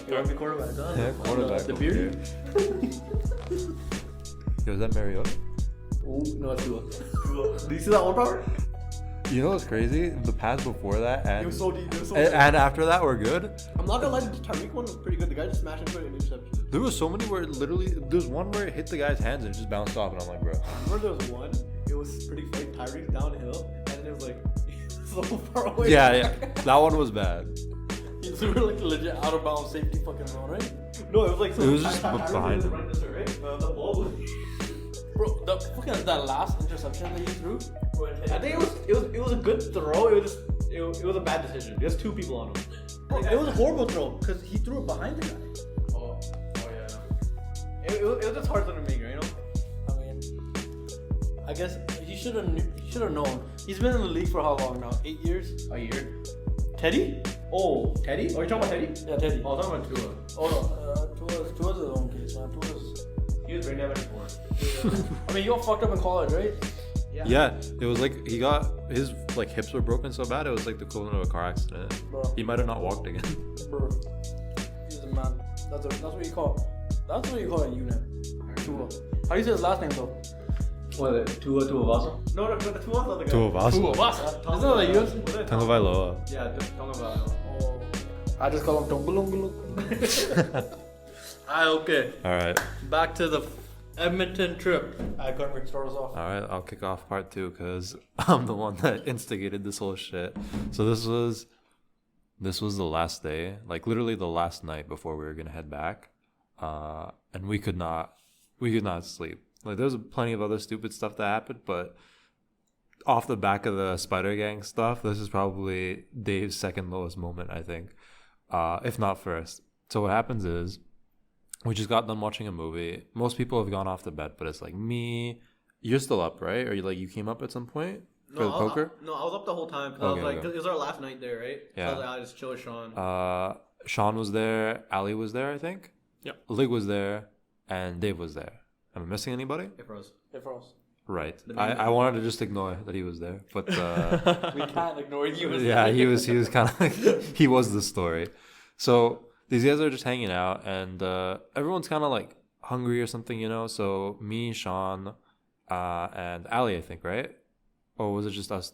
Rugby quarterback, huh? Yeah, quarterback. The beard? Yo, is that Mariota? Oh, no, it's Tua. Do you see that one power? You know what's crazy? The pass before that It was so deep. and after that we're good. I'm not gonna lie, the Tyreek one was pretty good. The guy just smashed into it and interception. There was so many where it literally there's one where it hit the guy's hands and it just bounced off and I'm like, bro. I remember there was one, it was pretty funny. Tyreek downhill and it was like so far away. Yeah. That one was bad. He threw like legit out of bounds safety fucking run, right? No, it was like so It was just behind him. Right this way, right? The ball was bro, that last interception that you threw. I think it was a good throw. It was a bad decision. There's two people on him. It was a horrible throw because he threw it behind the guy. Oh yeah. It was just hard to make, right? You know. I mean, I guess he should have known. He's been in the league for how long now? 8 years? A year. Teddy? Oh, Teddy? Oh, you talking about Teddy? Yeah, Teddy. Oh, I'm talking about Tua. Oh no, Tua's his own case, man. He was brain damage before. I mean, he got fucked up in college, right? Yeah, it was like he got his like hips were broken so bad it was like the equivalent of a car accident. Bro. He might have not walked again. Bro, he's a man. That's what you call a unit. Tua. How do you say his last name though? What, Tua Tuivasa? No, the Tua's not the guy. Tuivasa? Tuivasa. Isn't that like yours? Tagovailoa. Yeah, Tagovailoa. Oh, I just call him Tongulungulu. Okay. All right. Back to the Edmonton trip. Gunrick, start us off. All right, I'll kick off part 2 because I'm the one that instigated this whole shit. So this was the last day, like literally the last night before we were gonna head back, and we could not sleep. Like there's plenty of other stupid stuff that happened, but off the back of the Spider Gang stuff, this is probably Dave's second lowest moment, I think, if not first. So what happens is, we just got done watching a movie. Most people have gone off to bed, but it's like me. You're still up, right? Or you came up at some point for the poker? I was up the whole time because I was like, 'cause it was our last night there, right? Yeah. So I was like, I'll just chill with Sean. Sean was there. Ali was there, I think. Yeah. Lig was there, and Dave was there. Am I missing anybody? If Rose. Right. I wanted to just ignore that he was there, but We can't ignore you. yeah, he was kind of he was the story. So these guys are just hanging out, and everyone's kind of like hungry or something, you know. So me, Sean, and Ali, I think, right? Or was it just us?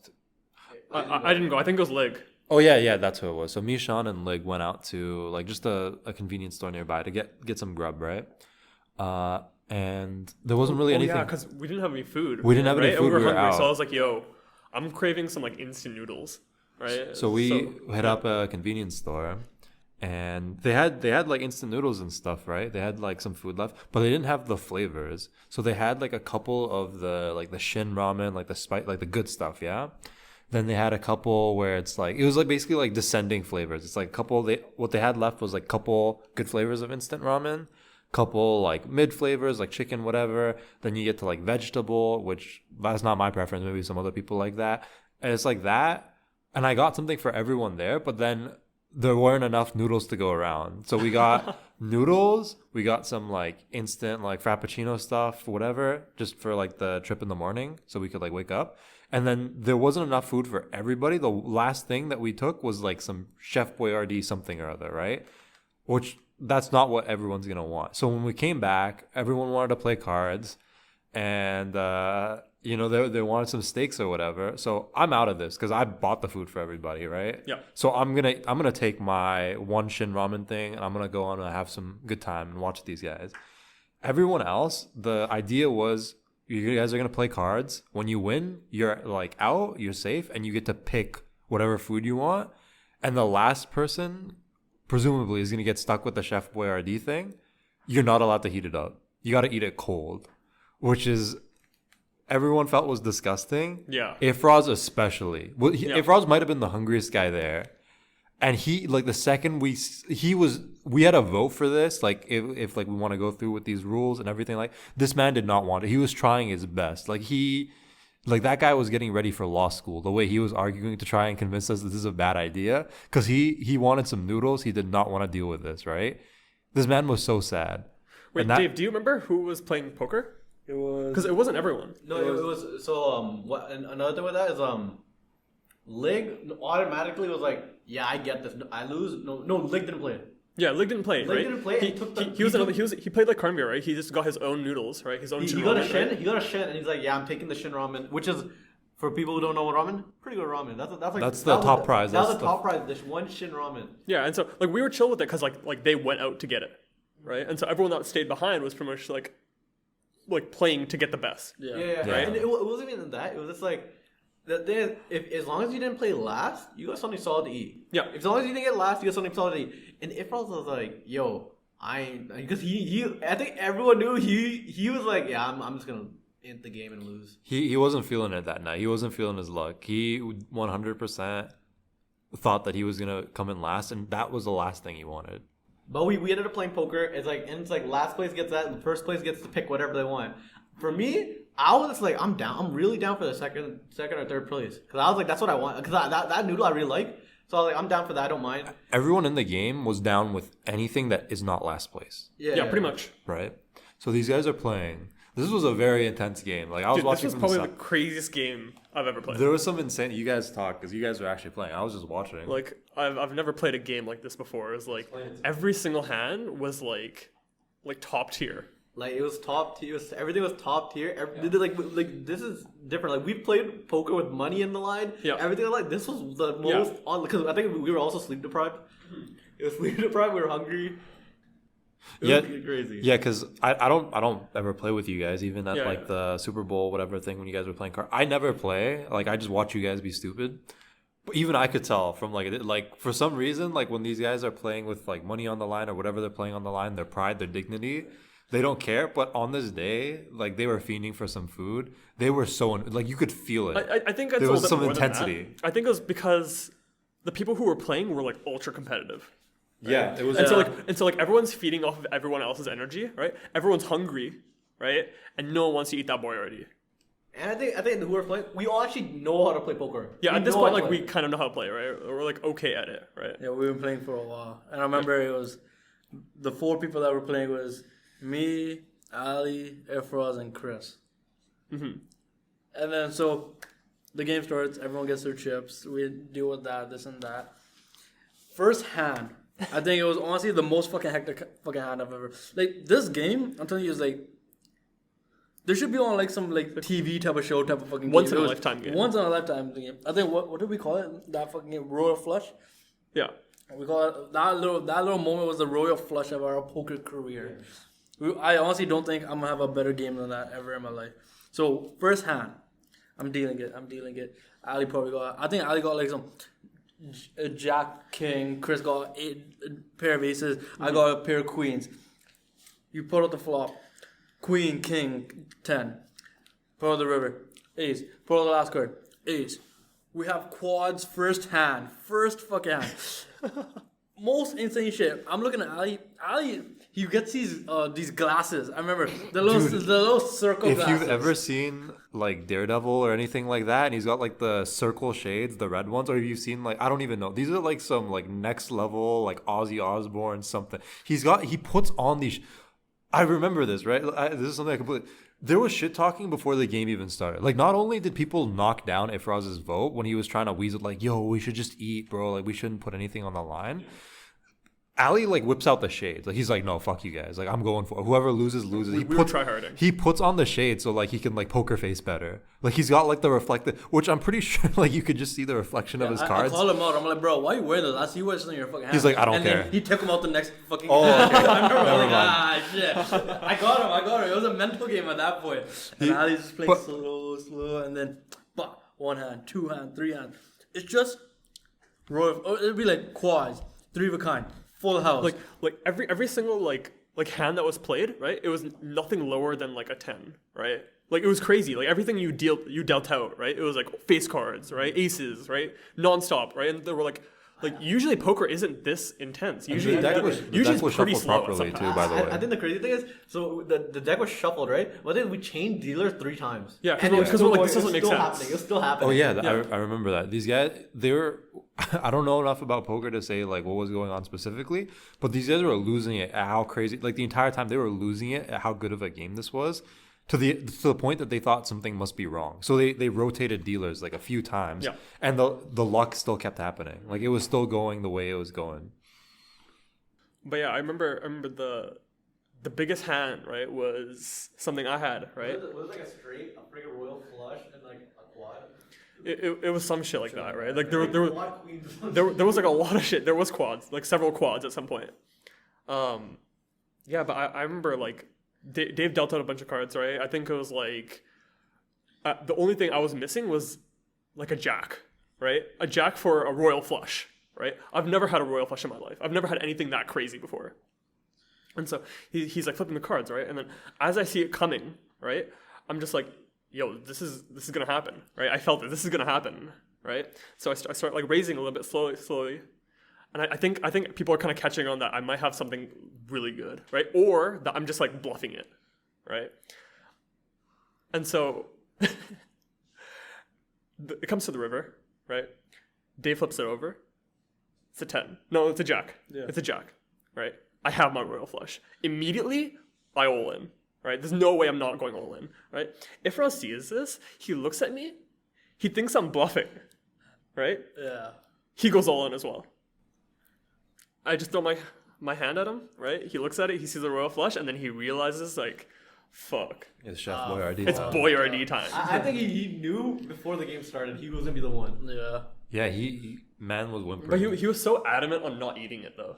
I didn't go. I think it was Lig. Oh yeah, that's who it was. So me, Sean, and Lig went out to like just a convenience store nearby to get some grub, right? And there wasn't really anything. Yeah, because we didn't have any food. We didn't have any right? food. And we were We were hungry, out. so I was like, "Yo, I'm craving some like instant noodles." Right. So we hit up a convenience store, and they had like instant noodles and stuff, right? They had like some food left, but they didn't have the flavors. So they had like a couple of the Shin ramen, like the spice, like the good stuff, yeah. Then they had a couple where it's like it was like basically like descending flavors. It's like what they had left was like couple good flavors of instant ramen, couple like mid flavors like chicken, whatever. Then you get to like vegetable, which that's not my preference. Maybe some other people like that. And it's like that. And I got something for everyone there, but then there weren't enough noodles to go around. So we got noodles, we got some like instant like frappuccino stuff, whatever, just for like the trip in the morning so we could like wake up. And then there wasn't enough food for everybody. The last thing that we took was like some Chef Boyardee something or other, right? Which that's not what everyone's going to want. So when we came back, everyone wanted to play cards and they wanted some steaks or whatever. So I'm out of this because I bought the food for everybody, right? Yeah. So I'm gonna take my one Shin ramen thing and I'm gonna go on and have some good time and watch these guys. Everyone else, the idea was you guys are gonna play cards. When you win, you're like out, you're safe, and you get to pick whatever food you want. And the last person, presumably, is gonna get stuck with the Chef Boyardee thing. You're not allowed to heat it up. You got to eat it cold, which is. Everyone felt was disgusting. Yeah. Ifraz especially. Well, Ifraz might have been the hungriest guy there. And he, like the second we had a vote for this, like if like we want to go through with these rules and everything, like this man did not want it. He was trying his best. Like that guy was getting ready for law school. The way he was arguing to try and convince us that this is a bad idea. Because he wanted some noodles. He did not want to deal with this, right? This man was so sad. Wait, Dave, do you remember who was playing poker? It was Because it wasn't everyone. no, it was so what? And another thing with that is Lig automatically was like, yeah, I get this. I lose. No, Lig didn't play it. Yeah, Lig didn't play, Lig right? didn't play. He played like Karnbir, right? He just got his own noodles, right? His own he shin got a ramen, shin. right? He got a shin, and he's like, yeah, I'm taking the shin ramen, which is for people who don't know what ramen, pretty good ramen. That's the top prize. That was That's the top prize dish. One shin ramen. Yeah, and so like we were chill with it because like they went out to get it, right? And so everyone that stayed behind was pretty much like playing to get the best. Yeah. Right? And it wasn't even that. It was just like if as long as you didn't play last, you got something solid to eat. Yeah. As long as you didn't get last, you got something solid to eat. And Ifraz was like, yo, because I think everyone knew he was like, yeah, I'm just gonna end the game and lose. He wasn't feeling it that night. He wasn't feeling his luck. He 100% thought that he was gonna come in last, and that was the last thing he wanted. But we ended up playing poker. It's like last place gets that, and first place gets to pick whatever they want. For me, I was like, I'm down. I'm really down for the second or third place because I was like, that's what I want. Because that noodle I really like. So I was like, I'm down for that. I don't mind. Everyone in the game was down with anything that is not last place. Yeah, pretty much. Right. So these guys are playing. This was a very intense game. Like I was watching. This was probably the craziest game I've ever played. There was some insane. You guys talk because you guys were actually playing. I was just watching. Like I've never played a game like this before. It was like every single hand was like top tier. Like it was top tier. Everything was top tier. Like this is different. Like we played poker with money in the line. Yeah. Everything like this was the most on because I think we were also sleep deprived. It was sleep deprived. We were hungry. It was crazy. Yeah, because I don't ever play with you guys, even at the Super Bowl whatever thing when you guys were playing cards. I never play. Like I just watch you guys be stupid. But even I could tell from like for some reason like when these guys are playing with like money on the line or whatever they're playing on the line, their pride, their dignity. They don't care, but on this day, like they were fiending for some food. They were so like you could feel it. I think there was some intensity. I think it was because the people who were playing were like ultra competitive. Right? Yeah, it was. And so everyone's feeding off of everyone else's energy, right? Everyone's hungry, right? And no one wants to eat that boy already. And I think who we're playing, we all actually know how to play poker. Yeah, at this point, like we kind of know how to play, right? We're like okay at it, right? Yeah, we've been playing for a while, and I remember it was the 4 people that were playing was. Me, Ali, Efraz, and Chris. Mm-hmm. And then so the game starts. Everyone gets their chips. We deal with that, this and that. First hand, I think it was honestly the most fucking hectic fucking hand I've ever. Like this game, I'm telling you, is like there should be on like some like TV type of show type of fucking once game. in a lifetime game. Once in a lifetime game. I think what did we call it? That fucking game, Royal Flush. Yeah. We call it that little moment was the royal flush of our poker career. I honestly don't think I'm gonna have a better game than that ever in my life. So first hand, I'm dealing it. Ali probably got. I think Ali got like some Jack King. Chris got a pair of aces. I got a pair of queens. You put out the flop, Queen, King, 10. Put out the river, ace. Put out the last card, ace. We have quads first hand, first fucking hand. Most insane shit. I'm looking at Ali. Ali, he gets these glasses. I remember the little circle if glasses. you've ever seen like Daredevil or anything like that, and he's got like the circle shades, the red ones, or have you seen like I don't even know. These are like some like next level like Ozzy Osbourne something. He puts on these. I remember this, right? This is something I completely. There was shit talking before the game even started. Like, not only did people knock down Ifraz's vote when he was trying to weasel, like, yo, we should just eat, bro. Like, we shouldn't put anything on the line. Ali, like, whips out the shades. Like, he's like, no, fuck you guys. Like, I'm going for it. Whoever loses. We were tryharding. He puts on the shades so, like, he can, like, poker face better. Like, he's got, like, the reflective, which I'm pretty sure, like, you could just see the reflection of his cards. I call him out. I'm like, bro, why you wearing this? I see what's in your fucking hand. He's like, I don't and care. Then he took him out the next fucking Oh, hand. okay. I remember, Never like, mind. shit. I got him. It was a mental game at that point. And Ali's just playing slow, and then, bah, 1 hand, 2 hand, 3 hand. It's just, it'd be like quads, 3 of a kind. Full house. Like every single like hand that was played, right? It was nothing lower than like a 10, right? Like it was crazy. Like everything you dealt out, right? It was like face cards, right? Aces, right? Nonstop, right? And there were like usually poker isn't this intense. Usually the deck was pretty shuffled slow properly sometimes. too, by the way. I think the crazy thing is, so the deck was shuffled, right? But then we changed dealers 3 times. Yeah, And because we're like, this doesn't make sense. Happening. It was still happening. Oh yeah, I remember that. These guys, they were. I don't know enough about poker to say like what was going on specifically, but these guys were losing it at how crazy. Like the entire time they were losing it at how good of a game this was, to the point that they thought something must be wrong. So they rotated dealers like a few times, Yeah. and the luck still kept happening. Like it was still going the way it was going. But yeah, I remember the biggest hand, right, was something I had, right? Was it like a straight, a freaking royal flush, and like a quad? It was some shit like that, right? Like there was like a lot of shit. There was quads, like several quads at some point. Yeah, but I remember like Dave dealt out a bunch of cards, right? I think it was like the only thing I was missing was like a jack, right? A jack for a royal flush, right? I've never had a royal flush in my life. I've never had anything that crazy before. And so he's like flipping the cards, right? And then as I see it coming, right, I'm just like, yo, this is gonna happen, right? I felt it. This is gonna happen, right? So I start like raising a little bit slowly, and I think people are kind of catching on that I might have something really good, right? Or that I'm just like bluffing it, right? And so it comes to the river, right? Dave flips it over. It's a 10. No, it's a jack. Yeah. It's a jack, right? I have my royal flush. Immediately, I all in, right? There's no way I'm not going all in, right? If Ross sees this, he looks at me, he thinks I'm bluffing, right? Yeah. He goes all in as well. I just throw my hand at him, right? He looks at it, he sees a royal flush, and then he realizes, like, fuck. It's Chef Boyardee. It's Boyardee time. I think he knew before the game started he was gonna be the one. Yeah. Yeah, he man was whimpering. But he was so adamant on not eating it, though.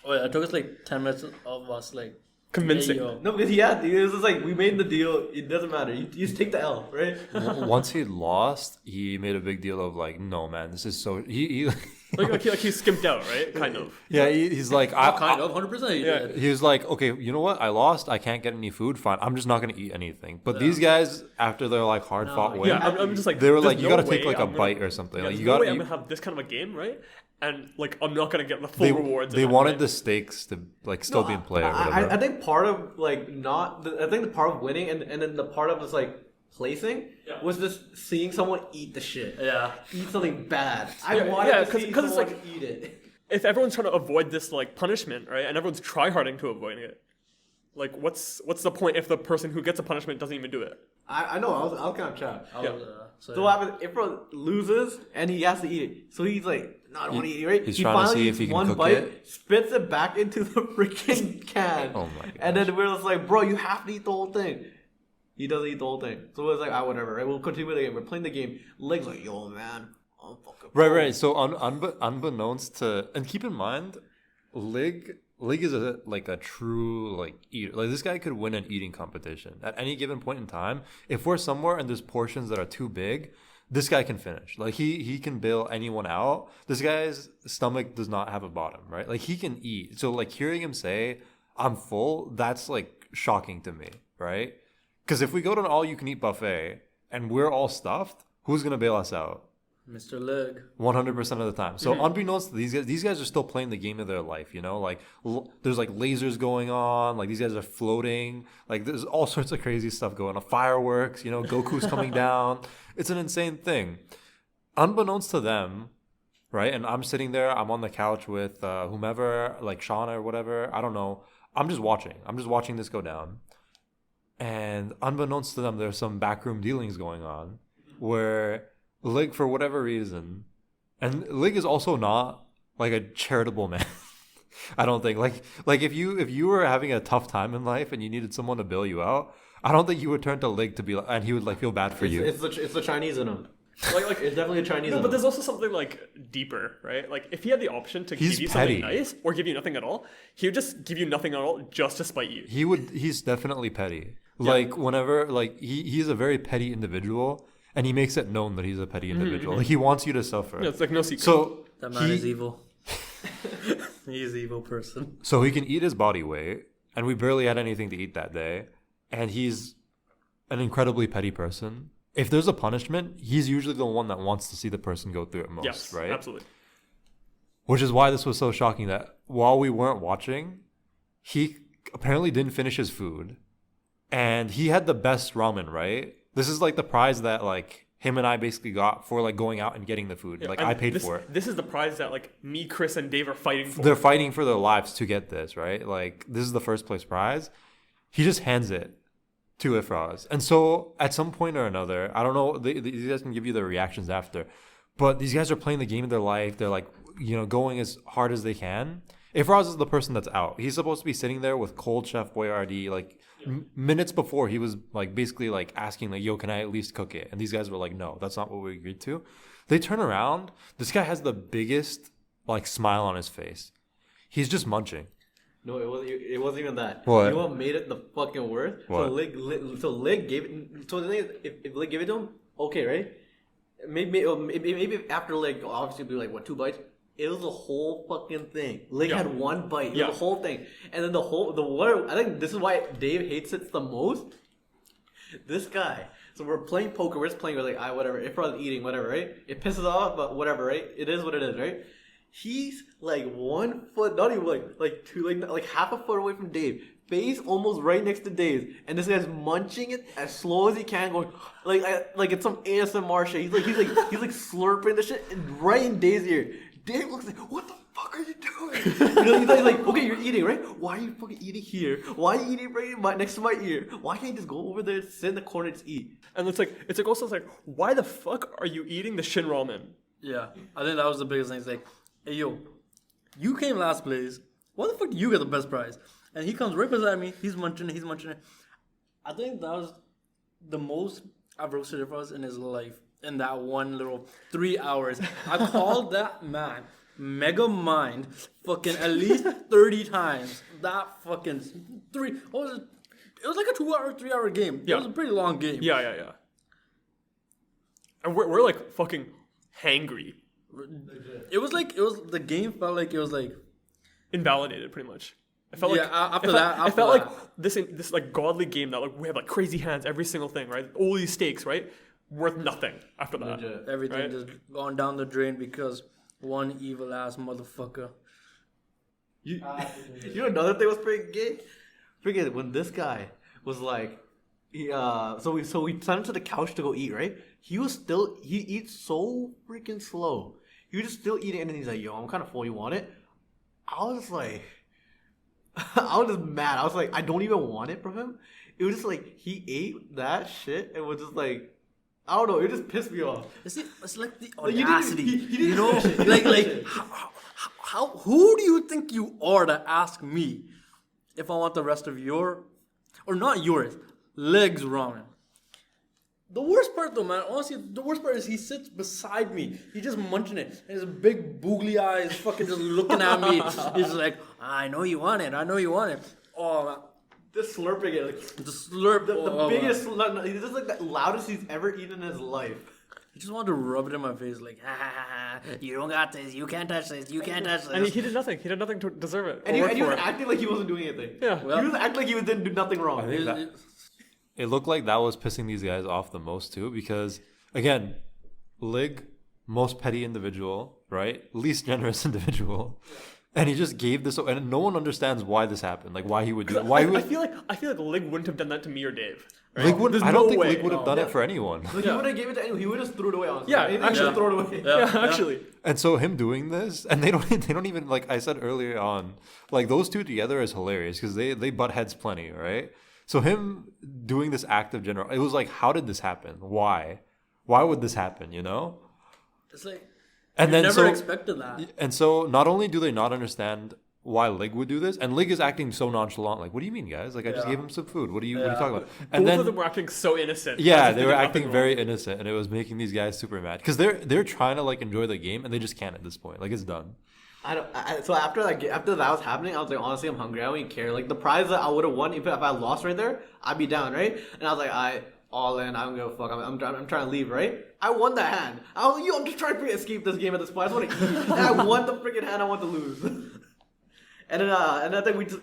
Oh yeah, it took us like 10 minutes of us like Convincing. Hey, yo. No, because it was just like we made the deal. It doesn't matter. You just take the L, right? Once he lost, he made a big deal of like, no man, this is so he like he skimped out, right? Kind of. yeah, he's like, Kind of, 100%. Yeah. he was like, okay, you know what? I lost. I can't get any food. Fine, I'm just not gonna eat anything. But these guys, after their like hard fought win, Yeah, I'm just like, they were there's like, you no gotta take way like a I'm gonna- bite or something. Yeah, Like there's you no way got. I'm gonna have this kind of a game, right? And like I'm not gonna get the full They, rewards. they in it, wanted right? the stakes to like still be in play or whatever. I think part of like not. I think the part of winning and then the part of just like placing was just seeing someone eat the shit. Yeah. Eat something bad. I Yeah, wanted yeah, to see 'cause it's someone like- eat it. If everyone's trying to avoid this like punishment, right, and everyone's tryharding to avoid it, like what's the point if the person who gets a punishment doesn't even do it? I know. I was kind of trapped. So, So what happens if bro loses and he has to eat it? So he's like, no, I don't want to eat it, right? He's he trying to finally see eats if he can one cook bite, it. spits it back into the freaking can. Oh my And then we're just like, bro, you have to eat the whole thing. He doesn't eat the whole thing. So it's like, whatever, right? We'll continue with the game. We're playing the game. Leg's like, yo, man, I'm fucking. Right. So unbeknownst to, and keep in mind, Lig is a true like eater. Like this guy could win an eating competition at any given point in time. If we're somewhere and there's portions that are too big, this guy can finish. Like he can bail anyone out. This guy's stomach does not have a bottom, right? Like he can eat. So like hearing him say, "I'm full," that's like shocking to me, right? Because if we go to an all-you-can-eat buffet and we're all stuffed, who's gonna bail us out? Mr. Leg. 100% of the time. So unbeknownst to these guys are still playing the game of their life, you know? Like there's like lasers going on, like these guys are floating, like there's all sorts of crazy stuff going on. Fireworks, you know, Goku's coming down. It's an insane thing. Unbeknownst to them, right? And I'm sitting there, I'm on the couch with whomever, like Shauna or whatever, I don't know. I'm just watching this go down. And unbeknownst to them, there's some backroom dealings going on where Lig, for whatever reason, and Lig is also not like a charitable man. I don't think like if you were having a tough time in life and you needed someone to bail you out, I don't think you would turn to Lig to be like, and he would like feel bad for you. It's the Chinese in him. Like It's definitely a Chinese. no, in but him. there's also something like deeper, right? Like if he had the option to He's give you petty. something nice or give you nothing at all, he would just give you nothing at all just to spite you. He's definitely petty. Like whenever like he's a very petty individual and he makes it known that he's a petty individual. Like he wants you to suffer. Yeah, it's like no secret. So That man is evil. He's an evil person. So he can eat his body weight, and we barely had anything to eat that day. And he's an incredibly petty person. If there's a punishment, he's usually the one that wants to see the person go through it most, yes, right? absolutely. Which is why this was so shocking that while we weren't watching, he apparently didn't finish his food. And he had the best ramen, right? This is like the prize that like him and I basically got for like going out and getting the food. Like And I paid this, for it. This is the prize that like me, Chris, and Dave are fighting for. They're fighting for their lives to get this, right? Like this is the first place prize. He just hands it to Ifraz. And so at some point or another, I don't know, these guys can give you their reactions after, but these guys are playing the game of their life. They're like, going as hard as they can. Ifraz is the person that's out. He's supposed to be sitting there with cold Chef Boyardee, like minutes before he was like basically like asking like, yo, can I at least cook it? And these guys were like, no, that's not what we agreed to. They turn around. This guy has the biggest like smile on his face. He's just munching. No, it wasn't even that. What? You know what made it the fucking worst? What? So Lig gave it. So the thing is, if Lig gave it to him, okay, right? Maybe after Lig, obviously, be like what, 2 bites. It was the whole fucking thing. Lig had 1 bite. It was the whole thing, and then I think this is why Dave hates it the most. This guy. So we're playing poker. We're just playing. We're like, whatever. If I was eating, whatever, right? It pisses off, but whatever, right? It is what it is, right? He's like 1 foot, not even like 2, like half a foot away from Dave. Face almost right next to Dave's, and this guy's munching it as slow as he can, going like it's some ASMR shit. He's like slurping the shit right in Dave's ear. Dave looks like, what the fuck are you doing? He's like, okay, you're eating, right? Why are you fucking eating here? Why are you eating right next to my ear? Why can't you just go over there, sit in the corner, and just eat? And it's like, why the fuck are you eating the shin ramen? Yeah, I think that was the biggest thing. It's like, hey yo, you came last place. Why the fuck do you get the best prize? And he comes right beside me. He's munching it. I think that was the most I've roasted it for us in his life. In that one little 3 hours, I called that man Mega Mind fucking at least 30 times. That fucking what was it? It was like a 2-hour, 3-hour game. Yeah. It was a pretty long game. Yeah. And we're like fucking hangry. The game felt like it was like Invalidated, pretty much. I felt like this like godly game that like we have like crazy hands, every single thing, right? All these stakes, right? Worth nothing after that. Legit. everything right? just gone down the drain because one evil ass motherfucker. You know another thing was pretty gay? Forget it, when this guy was like, so we sent him to the couch to go eat, right? He eats so freaking slow. He was just still eating, and then he's like, yo, I'm kind of full, you want it? I was just like, I was just mad. I was like, I don't even want it from him. It was just like, he ate that shit and was just like, I don't know, it just pissed me off. It's like the Like, you audacity, didn't finish it. like who do you think you are to ask me if I want the rest of your, or not yours, legs ramen? The worst part though, man, honestly, the worst part is he sits beside me. He's just munching it. And his big boogly eyes fucking just looking at me. He's like, I know you want it. Oh, man. Just slurping it. Like, The slurp. the biggest, this is like the loudest he's ever eaten in his life. He just wanted to rub it in my face like, ha ha ha, you don't got this, you can't touch this, you can't touch this. And he did nothing. He did nothing to deserve it. And he or was work for it. acting like he wasn't doing anything. Yeah. Well- He was acting like he didn't do nothing wrong. I think it looked like that was pissing these guys off the most too, because again, Lig, most petty individual, right? Least generous individual. And he just gave this, and no one understands why this happened. Like why he would do it. I feel like Lig wouldn't have done that to me or Dave. Right? Lig would, There's I don't no think way. Lig would have done it for anyone. Like, he wouldn't have gave it to anyone. He would have just threw it away, honestly. Yeah, Anything, actually. just throw it away. Yeah, actually. And so him doing this, and they don't even, like I said earlier on, like those two together is hilarious because they butt heads plenty, right? So him doing this act of general, it was like, how did this happen? Why would this happen? You know? It's like, And you then never so expected that. and so not only do they not understand why Lig would do this, and Lig is acting so nonchalant, like, what do you mean, guys? Like I just Yeah. gave him some food. What are you talking about? Both And of them then were acting so innocent. as yeah, if they did were nothing acting wrong. very innocent, and it was making these guys super mad because they're trying to like enjoy the game, and they just can't at this point. Like it's done. So after that was happening, I was like, honestly, I'm hungry. I don't even care. Like the prize that I would have won if I lost right there, I'd be down, right? And I was like, I all in. I don't give a fuck. I'm trying to leave, right? I won that hand. I was like, yo, I'm just trying to escape this game at this point. I just want to eat. And I won the freaking hand. I want to lose. And then I think we just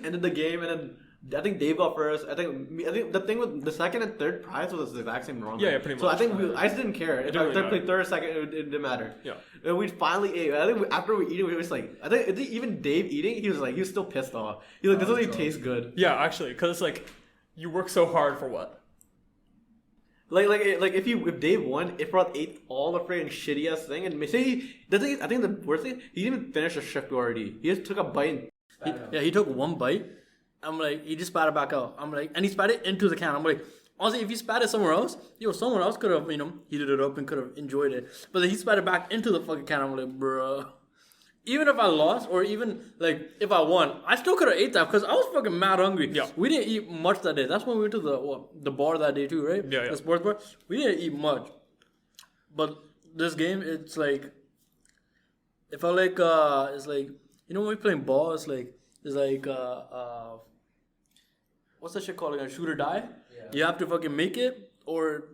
ended the game, and then I think Dave got first. I think the thing with the second and third prize was the exact same wrong. Yeah, pretty So I much. think I just didn't care. If didn't I really played third or second, it didn't matter. Yeah. And we finally ate. I think after we eating, we were just like, I think even Dave eating, he was still pissed off. He's like, this doesn't even taste good. Yeah, actually, because it's like, you work so hard for what? Like if Dave won, if Roth ate all the freaking shitty ass thing, and say I think the worst thing, he didn't even finish the shift already. He just took a bite. He took one bite, I'm like, he just spat it back out. I'm like, and he spat it into the can. I'm like, honestly, if he spat it somewhere else, someone else could have, heated it up and could have enjoyed it. But then he spat it back into the fucking can. I'm like, bruh. Even if I lost, or even like if I won, I still could have ate that because I was fucking mad hungry. Yeah. We didn't eat much that day. That's when we went to the bar that day too, right? Yeah. The sports bar. We didn't eat much. But this game, it's like, it felt like it's like, when we're playing ball, it's like what's that shit called again? Shoot or die. Yeah. You have to fucking make it, or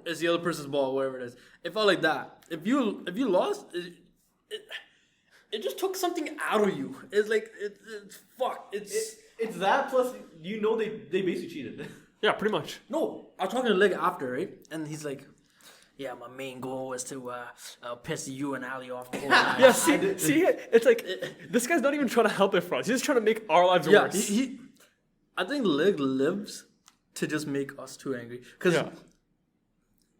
it's the other person's ball, whatever it is. It felt like that. If you lost, it just took something out of you. It's like it's fuck. It's that plus they basically cheated. Yeah, pretty much. No, I was talking to Leg after, right? And he's like, yeah, my main goal is to piss you and Ali off the whole night. Yeah, see, it's like this guy's not even trying to help it for us. He's just trying to make our lives worse. I think Leg lives to just make us too angry. Because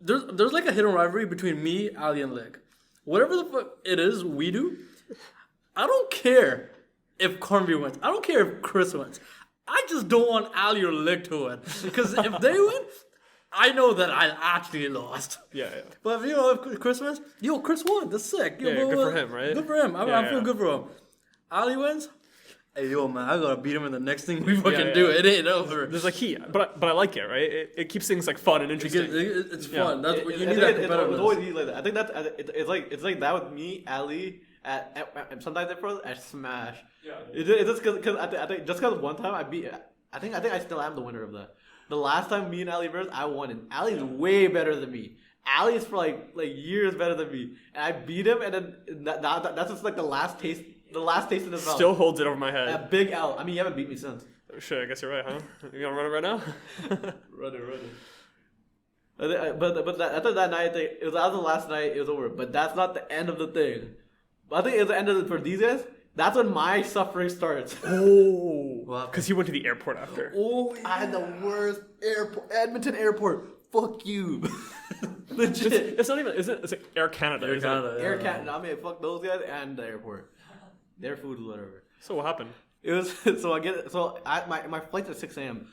there's like a hidden rivalry between me, Ali, and Leg. Whatever the fuck it is we do, I don't care if Cornby wins. I don't care if Chris wins. I just don't want Ali or Leg to win. Because if they win, I know that I actually lost. Yeah. But if Chris wins, Chris won. That's sick. Good for him, right? Good for him. I feel good for him. Ali wins. Hey, man, I gotta beat him in the next thing we fucking do. It ain't over. There's like but I like it, right? It keeps things like fun and interesting. It's fun. That's what you need. That competitiveness. It's always like that. I think it's like that with me, Ali, at sometimes at Smash. Yeah. It's just because I think just because one time I beat. I think I still am the winner of that. The last time me and Ali versed, I won, and Ali's way better than me. Ali is for like years better than me, and I beat him, and then that's just like the last taste. The last taste in his mouth. Still holds it over my head. A big L. I mean, you haven't beat me since. Oh, shit, I guess you're right, huh? You gonna run it right now? Run it. But after that night, it was after the last night. It was over. But that's not the end of the thing. But I think it's the end of it for these guys. That's when my suffering starts. Oh, because he went to the airport after. Oh, I had the worst airport, Edmonton airport. Fuck you. Legit. It's not even. It's like Air Canada. Air Canada. Air Canada. I mean, fuck those guys and the airport. Their food, whatever. So what happened? It was my flight's at 6 a.m.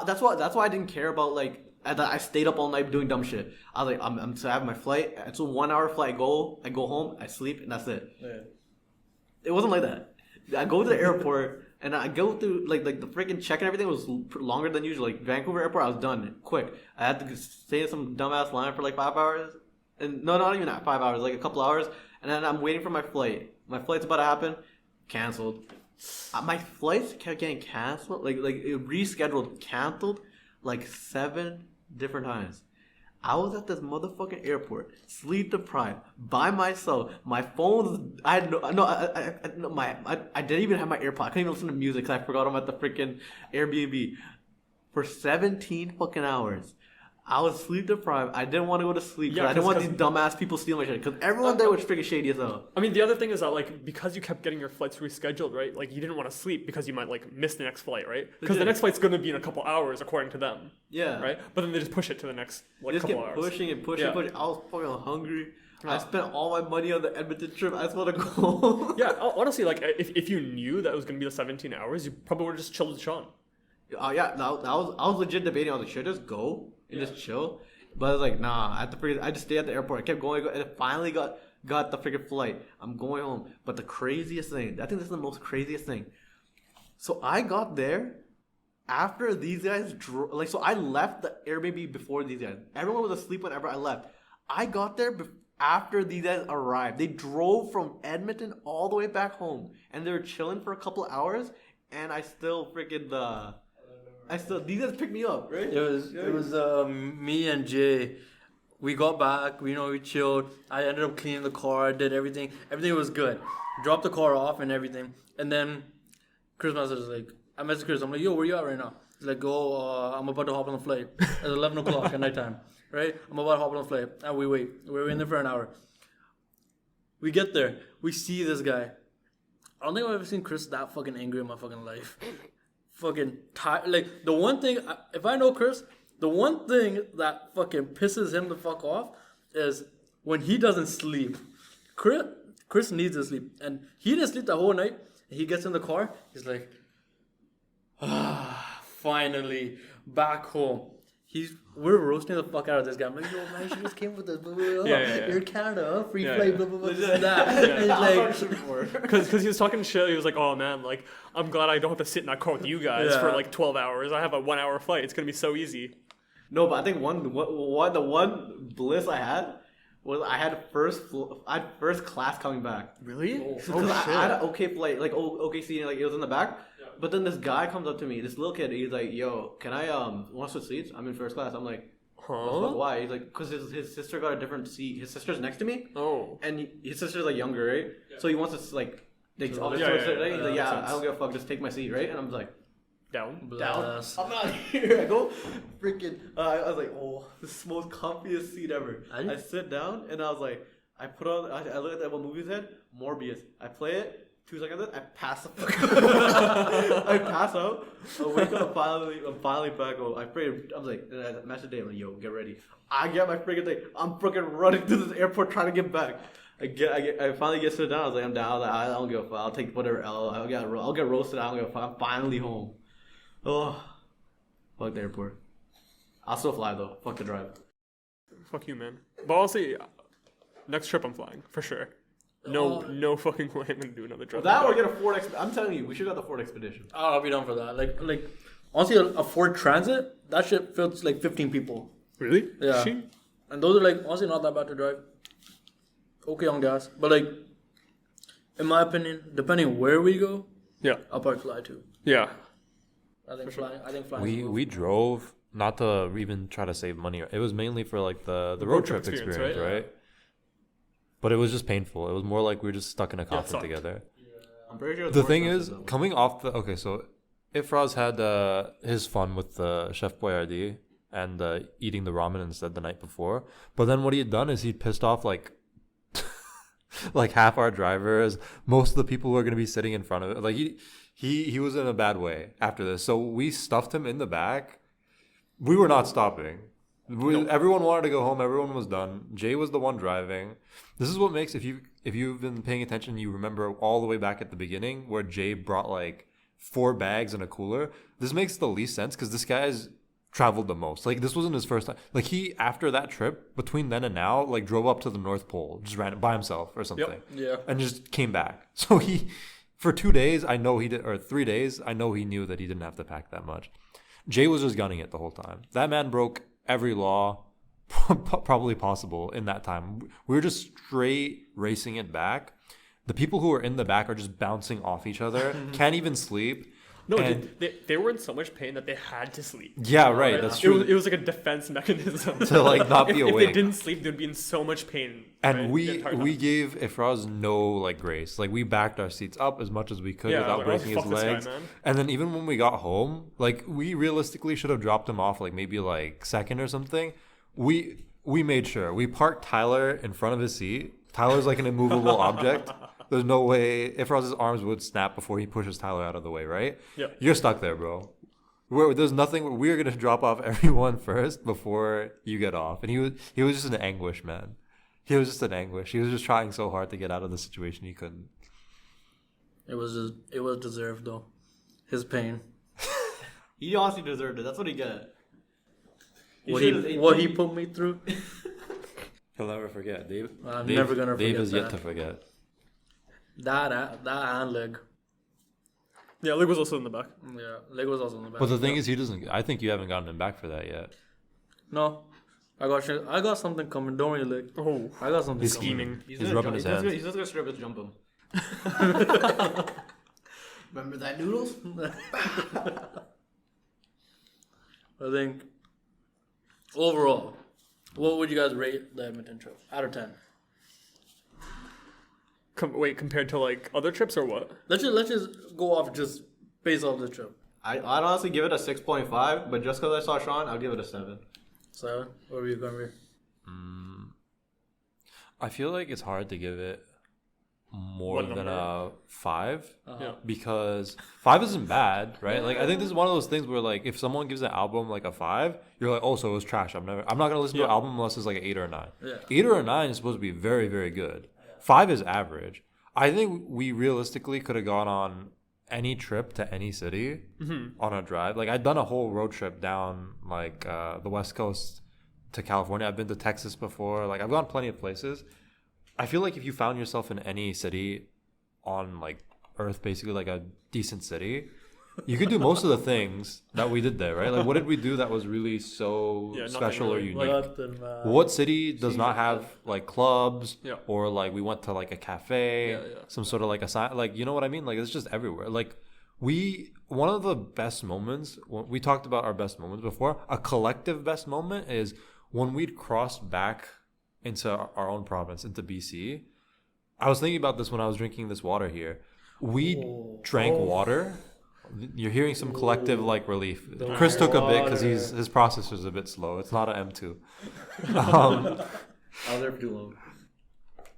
That's why I didn't care about like I stayed up all night doing dumb shit. I was like so I have my flight. It's a 1 hour flight. I go home, I sleep, and that's it. Yeah. It wasn't like that. I go to the airport and I go through like the freaking check and everything was longer than usual. Like Vancouver airport, I was done quick. I had to stay in some dumbass line for like 5 hours, and no, not even that 5 hours, like a couple hours, and then I'm waiting for my flight. My flight's about to happen. Canceled. My flights kept getting canceled, like it rescheduled, canceled, like 7 different times. I was at this motherfucking airport, sleep deprived, by myself. My phone, I didn't even have my AirPod. I couldn't even listen to music because I forgot I'm at the freaking Airbnb for 17 fucking hours. I was sleep deprived. I didn't want to go to sleep. I didn't want these dumbass people stealing my shit. Because everyone there was freaking shady as hell. I mean, the other thing is that, like, because you kept getting your flights rescheduled, right? Like, you didn't want to sleep because you might, like, miss the next flight, right? Because the next flight's going to be in a couple hours, according to them. Yeah. Right? But then they just push it to the next, like, couple hours. Pushing. I was fucking hungry. I spent all my money on the Edmonton trip. I just want to go home. Yeah, honestly, like, if you knew that it was going to be the 17 hours, you probably would have just chilled with Sean. I was legit debating. I was like, should I just go and just chill? But I was like, nah, I just stayed at the airport. I kept going, and I finally got the freaking flight. I'm going home. But the craziest thing, I think this is the most craziest thing. So I got there after these guys so I left the Airbnb before these guys. Everyone was asleep whenever I left. I got there after these guys arrived. They drove from Edmonton all the way back home, and they were chilling for a couple of hours, and I still freaking these guys picked me up, right? It was me and Jay. We got back, we chilled. I ended up cleaning the car, did everything. Everything was good. Dropped the car off and everything. And then Chris messaged like, I messaged Chris, I'm like, yo, where you at right now? He's like, I'm about to hop on the flight. It's 11 o'clock at nighttime, right? I'm about to hop on the flight. And we wait. We're waiting there for an hour. We get there. We see this guy. I don't think I've ever seen Chris that fucking angry in my fucking life. Fucking tired. Like, the one thing, if I know Chris, the one thing that fucking pisses him the fuck off is when he doesn't sleep. Chris needs to sleep. And he didn't sleep the whole night. And he gets in the car. He's like, Finally, back home. We're roasting the fuck out of this guy. I'm like, yo, man, you just came with us. Blah, blah, blah. You're in Canada, huh? Free flight, blah, blah, blah, this and that. And he's like, Because he was talking shit. He was like, "Oh man, like I'm glad I don't have to sit in that car with you guys for like 12 hours. I have a 1 hour flight. It's gonna be so easy." No, but I think the one bliss I had was I had first class coming back. Really? Because I had an okay flight, like okay seating, like it was in the back. But then this guy comes up to me, this little kid. He's like, "Yo, can I want to switch seats? I'm in first class." I'm like, Huh? "Why?" He's like, "Because his sister got a different seat. His sister's next to me, Oh. and his sister's like younger, right? So he wants to like, He's like, Yeah, I don't give a fuck. Just take my seat, right?" And I'm like, Down. bless. I'm not here. I go, freaking. I was like, "Oh, this is the most comfiest seat ever." I sit down and I was like, I put on. I look at what movie said, Morbius. I play it. 2 seconds, I pass out. I pass out. I wake up. I'm finally back home. I was like, match the day. I'm like, "Yo, get ready." I get my freaking thing. I'm freaking running to this airport trying to get back. I finally get sit down. I was like, I'm down. I was like, I don't give a fuck. I'll take whatever L. I'll get roasted. I don't give a fuck. I'm finally home. Oh, fuck the airport. I'll still fly though. Fuck the drive. Fuck you, man. But honestly, next trip I'm flying for sure. No fucking way I'm gonna do another trip. That or get a Ford. I'm telling you, we should have the Ford Expedition. I'll be down for that. Like honestly, a Ford Transit, that shit fits like 15 people. Really? Yeah. She? And those are like honestly not that bad to drive. Okay on gas, but like in my opinion, depending where we go, Yeah. I'll probably fly too. Yeah. I think flying. We drove not to even try to save money. It was mainly for like the road trip experience, right? But it was just painful. It was more like we were just stuck in a coffin together. I'm pretty sure. The thing is, coming off the so Ifraz had his fun with Chef Boyardee and eating the ramen instead the night before. But then what he had done is he'd pissed off like like half our drivers, most of the people who are going to be sitting in front of it. Like he was in a bad way after this. So we stuffed him in the back. We were not stopping. Everyone wanted to go home. Everyone was done. Jay was the one driving. This is what makes, if you've been paying attention, you remember all the way back at the beginning where Jay brought like 4 bags and a cooler. This makes the least sense because this guy's traveled the most. Like this wasn't his first time. Like he, after that trip, between then and now, like drove up to the North Pole, just ran it by himself or something. Yep. Yeah. And just came back. So he, for 2 days, I know he did, or 3 days, I know he knew that he didn't have to pack that much. Jay was just gunning it the whole time. That man broke every law probably possible in that time. We were just straight racing it back. The people who are in the back are just bouncing off each other, can't even sleep. No, And- they were in so much pain that they had to sleep. Yeah, right. That's It true. was like a defense mechanism To, like, not be if they awake. didn't sleep, they'd be in so much pain. And right, the we entire we time. gave Ifraz no like grace. Like we backed our seats up as much as we could Yeah, without like, breaking his fuck this guy, legs. man. And then even when we got home, like we realistically should have dropped him off like maybe like second or something. We made sure we parked Tyler in front of his seat. Tyler's like an immovable object. There's no way Ifraz's arms would snap before he pushes Tyler out of the way, right? Yeah. You're stuck there, bro. There's nothing. We're gonna drop off everyone first before you get off. And he was just in anguish, man. He was just in anguish. He was just trying so hard to get out of the situation he couldn't. It was deserved though. His pain. He honestly deserved it. That's what he got. What he put me through. He'll never forget. Dave. I'm never gonna Dave forget is yet that. to forget. That and leg. Yeah, Luke was also in the back. Yeah, leg was also in the back. But the thing is, he doesn't. I think you haven't gotten him back for that yet. No, I got something coming. Don't worry, leg. Oh, I got something He's coming. scheming. He's rubbing his hands. He's just gonna straight up jump him. Remember that noodles? I think overall, what would you guys rate the Edmonton trip out of 10? Compared to like other trips or what? Let's just go off just based off the trip. I'd honestly give it a 6.5, but just because I saw Sean, I'll give it a 7. 7. What were you going to be? I feel like it's hard to give it more What than number? a 5 Yeah. because 5 isn't bad, right? Like I think this is one of those things where like if someone gives an album like a 5, you're like, oh, so it was trash. I'm not gonna listen to an album unless it's like an 8 or a 9. Yeah. 8 or a 9 is supposed to be very, very good. 5 is average. I think we realistically could have gone on any trip to any city on a drive. Like I'd done a whole road trip down like the West Coast to California. I've been to Texas before. Like I've gone plenty of places. I feel like if you found yourself in any city on like Earth, basically like a decent city, you could do most of the things that we did there, right? Like what did we do that was really so special or really. unique? Nothing, man. What city does not have like clubs Yeah. or like we went to like a cafe, Yeah. some sort of like a sign, like you know what I mean? Like it's just everywhere. Like one of the best moments, we talked about our best moments before. A collective best moment is when we'd crossed back into our own province, into BC. I was thinking about this when I was drinking this water here. We drank water. You're hearing some collective like relief. Chris took a bit because his processor's a bit slow. It's not an M2. I was there for too long.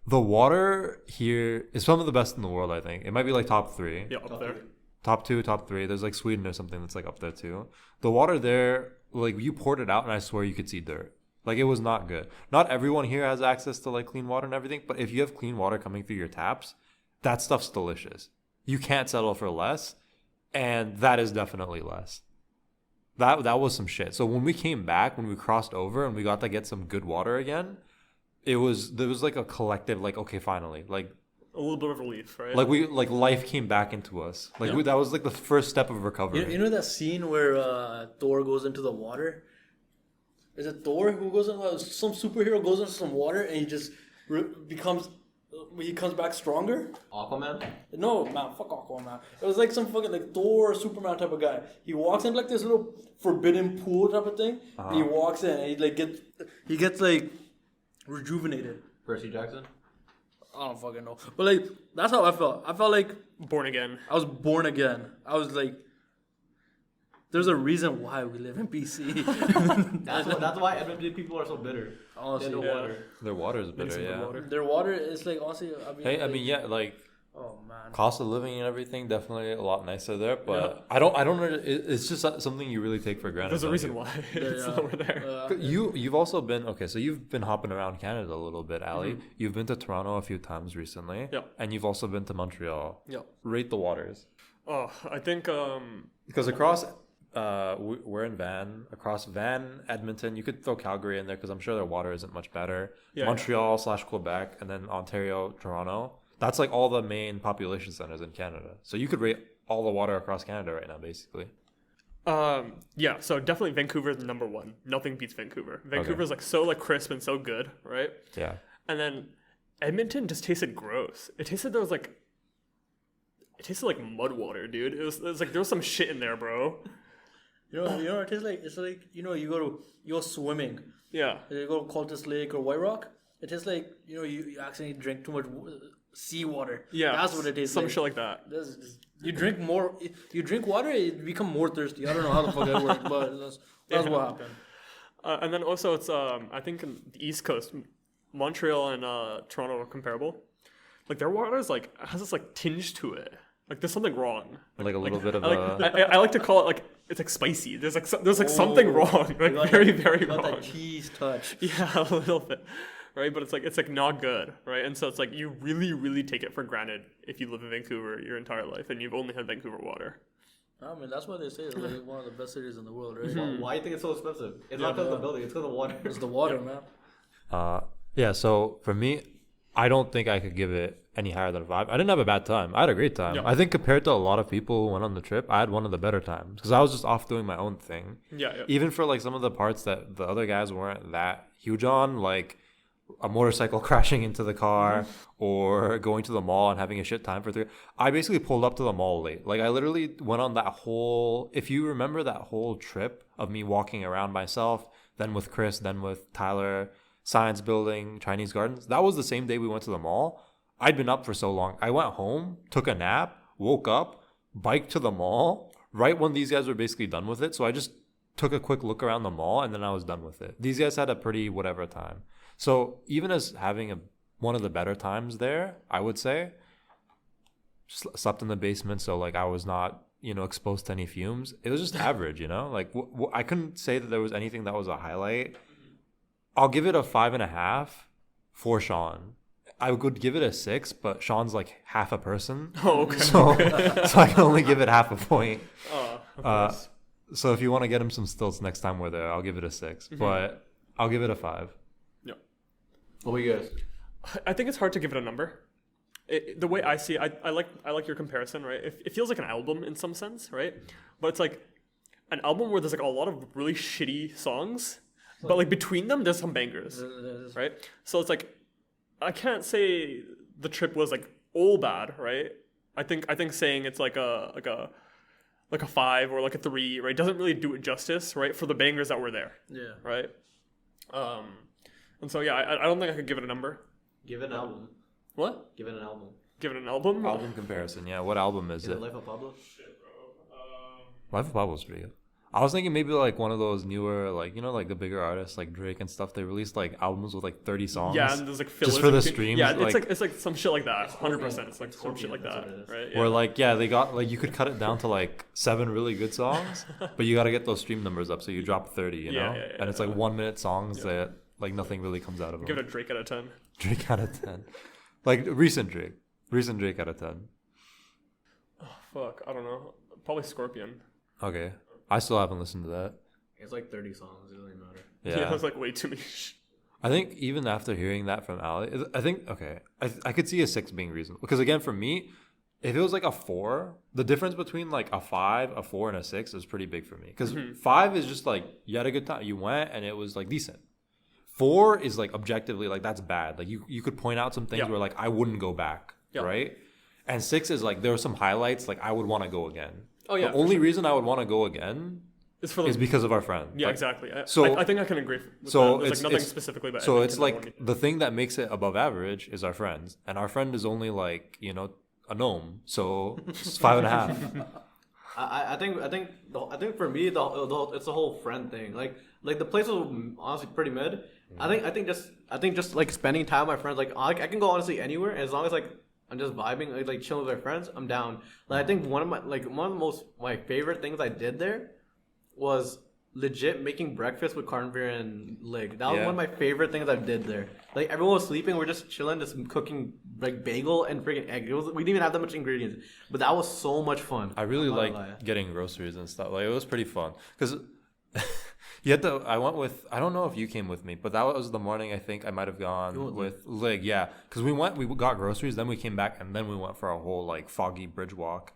The water here is some of the best in the world, I think. It might be like top 3. Yeah, up there. Top 2, top 3. There's like Sweden or something that's like up there too. The water there, like you poured it out and I swear you could see dirt. Like it was not good. Not everyone here has access to like clean water and everything, but if you have clean water coming through your taps, that stuff's delicious. You can't settle for less, and that is definitely less. That was some shit. So when we came back, when we crossed over and we got to get some good water again, there was like a collective like, okay, finally, like A little bit of relief, right? like life came back into us. Like that was like the first step of recovery. You know that scene where Thor goes into the water? Is it Thor who goes into some superhero goes into some water and he just he comes back stronger? Aquaman? No, man, fuck Aquaman. It was like some fucking like Thor, Superman type of guy. He walks in like this little forbidden pool type of thing. And he walks in and he gets like rejuvenated. Percy Jackson? I don't fucking know, but like that's how I felt. I felt like Born again. I was born again. I was like, there's a reason why we live in BC. That's why Edmonton people are so bitter. Honestly, They don't water. Their water is bitter, Some good yeah. water. their water is like honestly. I mean, yeah, like Oh man. cost of living and everything definitely a lot nicer there, but I don't know. It's just something you really take for granted. There's a don't reason you? why it's lower there. You've also been so you've been hopping around Canada a little bit, Ali. You've been to Toronto a few times recently, and you've also been to Montreal. Yeah. Rate the waters, Oh, I think because across we're in across Edmonton. You could throw Calgary in there because I'm sure their water isn't much better. Yeah, Montreal / Quebec, and then Ontario, Toronto. That's like all the main population centers in Canada. So you could rate all the water across Canada right now, basically. yeah, so definitely Vancouver is number 1. Nothing beats Vancouver. Vancouver's like so like crisp and so good, right? Yeah. And then Edmonton just tasted gross. It tasted like mud water, dude. It was like there was some shit in there, bro. You know, it tastes like it's like you go swimming. Yeah. You go to Cultus Lake or White Rock. It tastes like you accidentally drink too much seawater. Yeah. That's what it tastes some like. shit like that. You drink more. You drink water, you become more thirsty. I don't know how the fuck that works, but that's what happened. And then also it's I think in the East Coast, Montreal and Toronto are comparable. Like their water is like has this like tinge to it. Like there's something wrong. Like a little bit of I like to call it like it's like spicy. There's like something wrong. Like very very Got wrong. that cheese touch. Yeah, a little bit. Right, but it's like not good, right? And so it's like you really take it for granted if you live in Vancouver your entire life and you've only had Vancouver water. I mean, that's why they say it's like one of the best cities in the world, right? Why do you think it's so expensive? It's not because of the building, it's because of the water. It's the water, man. Yeah, so for me, I don't think I could give it any higher than a 5. I didn't have a bad time. I had a great time. Yeah. I think compared to a lot of people who went on the trip, I had one of the better times because I was just off doing my own thing. Yeah. Even for like some of the parts that the other guys weren't that huge on, like a motorcycle crashing into the car or going to the mall and having a shit time for 3. I basically pulled up to the mall late. Like I literally went on that whole, if you remember that whole trip of me walking around myself, then with Chris, then with Tyler, Science Building, Chinese Gardens, that was the same day we went to the mall. I'd been up for so long. I went home, took a nap, woke up, biked to the mall right when these guys were basically done with it. So I just took a quick look around the mall and then I was done with it. These guys had a pretty whatever time. So even as having one of the better times there, I would say, slept in the basement. So like I was not, exposed to any fumes. It was just average, like I couldn't say that there was anything that was a highlight. I'll give it a 5.5 for Sean. I would give it a 6, but Sean's like half a person. Oh, okay. So I can only give it half a point. Of Uh, course. So if you want to get him some stilts next time we're there, I'll give it a 6. But I'll give it a 5. Yeah. What about you guys? I think it's hard to give it a number. The way I see it, I like your comparison, right? It feels like an album in some sense, right? But it's like an album where there's like a lot of really shitty songs, but like between them there's some bangers, right? So it's like I can't say the trip was like all bad, right? I think saying it's like a 5 or like a 3, right, doesn't really do it justice, right, for the bangers that were there, Yeah. right? And so yeah, I don't think I could give it a number. Give it an album. What? Give it an album. Give it an album? Album comparison, yeah. What album is Is it? it Life of Pablo? Life of Pablo's pretty good. I was thinking maybe like one of those newer, like, you know, like the bigger artists like Drake and stuff. They released like albums with like 30 songs. Yeah, and there's like fillers just for the in between. streams. Yeah, like, it's like some shit like that. 100%. It's like some Scorpion, shit like that's that, what it is. right? Or Yeah. like, yeah, they got like you could cut it down to like 7 really good songs, but you got to get those stream numbers up. So you drop 30, you know, and it's like 1 minute songs that like nothing really comes out of them. Give it a Drake out of 10. Drake out of 10, like recent Drake out of 10. Fuck, I don't know. Probably Scorpion. Okay, I still haven't listened to that. It's like 30 songs. It doesn't even matter. Yeah, That's like way too many. I think even after hearing that from Ali, I think okay, I could see a 6 being reasonable because again for me, if it was like a 4, the difference between like a 5, a 4, and a 6 is pretty big for me because 5 is just like you had a good time, you went and it was like decent. 4 is like objectively like that's bad. Like you could point out some things where like I wouldn't go back, right? And 6 is like there are some highlights like I would want to go again. Oh yeah. The only reason I would want to go again is because of our friend. Yeah, Like, exactly. so- I think I can agree with so that. There's it's- like nothing it's- specifically about So Edmonton it's that like one- the thing that makes it above average is our friends, and our friend is only like a gnome, so it's 5.5. I think for me it's the whole friend thing. Like the place was honestly pretty mid. I think just like spending time with my friends. Like I can go honestly anywhere as long as like I'm just vibing like chilling with my friends. I'm down. Like I think one of my favorite things I did there was legit making breakfast with Carnveer and Lig. That was Yeah. one of my favorite things I did there. Like everyone was sleeping, we're just chilling, just cooking like bagel and freaking egg. We didn't even have that much ingredients, but that was so much fun. I really I'm not gonna lie. like getting groceries and stuff. Like it was pretty fun because you had to. I went with. I don't know if you came with me, but that was the morning. I think I might have gone with Lig. Yeah, because we got groceries, then we came back, and then we went for a whole like foggy bridge walk.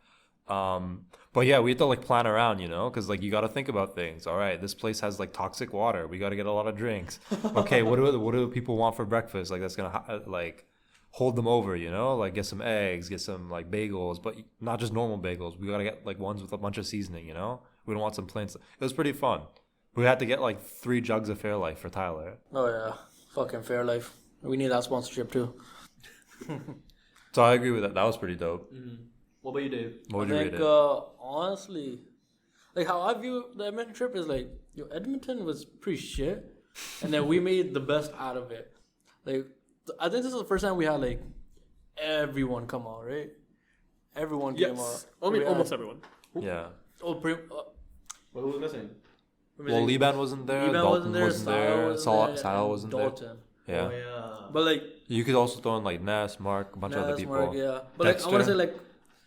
But yeah, we had to like plan around, because like you got to think about things. All right, this place has like toxic water. We got to get a lot of drinks. Okay, what do people want for breakfast? Like that's gonna like hold them over, like get some eggs, get some like bagels, but not just normal bagels. We got to get like ones with a bunch of seasoning. We don't want some plain stuff. It was pretty fun. We had to get like 3 jugs of Fairlife for Tyler. Oh yeah, fucking Fairlife. We need that sponsorship too. So I agree with that. That was pretty dope. Mm-hmm. What about you, Dave? What would I you think rate it? honestly, like how I view the Edmonton trip is like, Edmonton was pretty shit, and then we made the best out of it. Like I think this is the first time we had like everyone come out, right? Everyone came out. Yes. I mean, We almost had- everyone. Yeah. Who was missing? Well, Liban wasn't there. Dalton wasn't there. Sal wasn't there. Dalton. Yeah. Oh yeah. But like You could also throw in like Ness, Mark, a bunch of other Nas, people. Mark, yeah. But like I want to Dexter. say like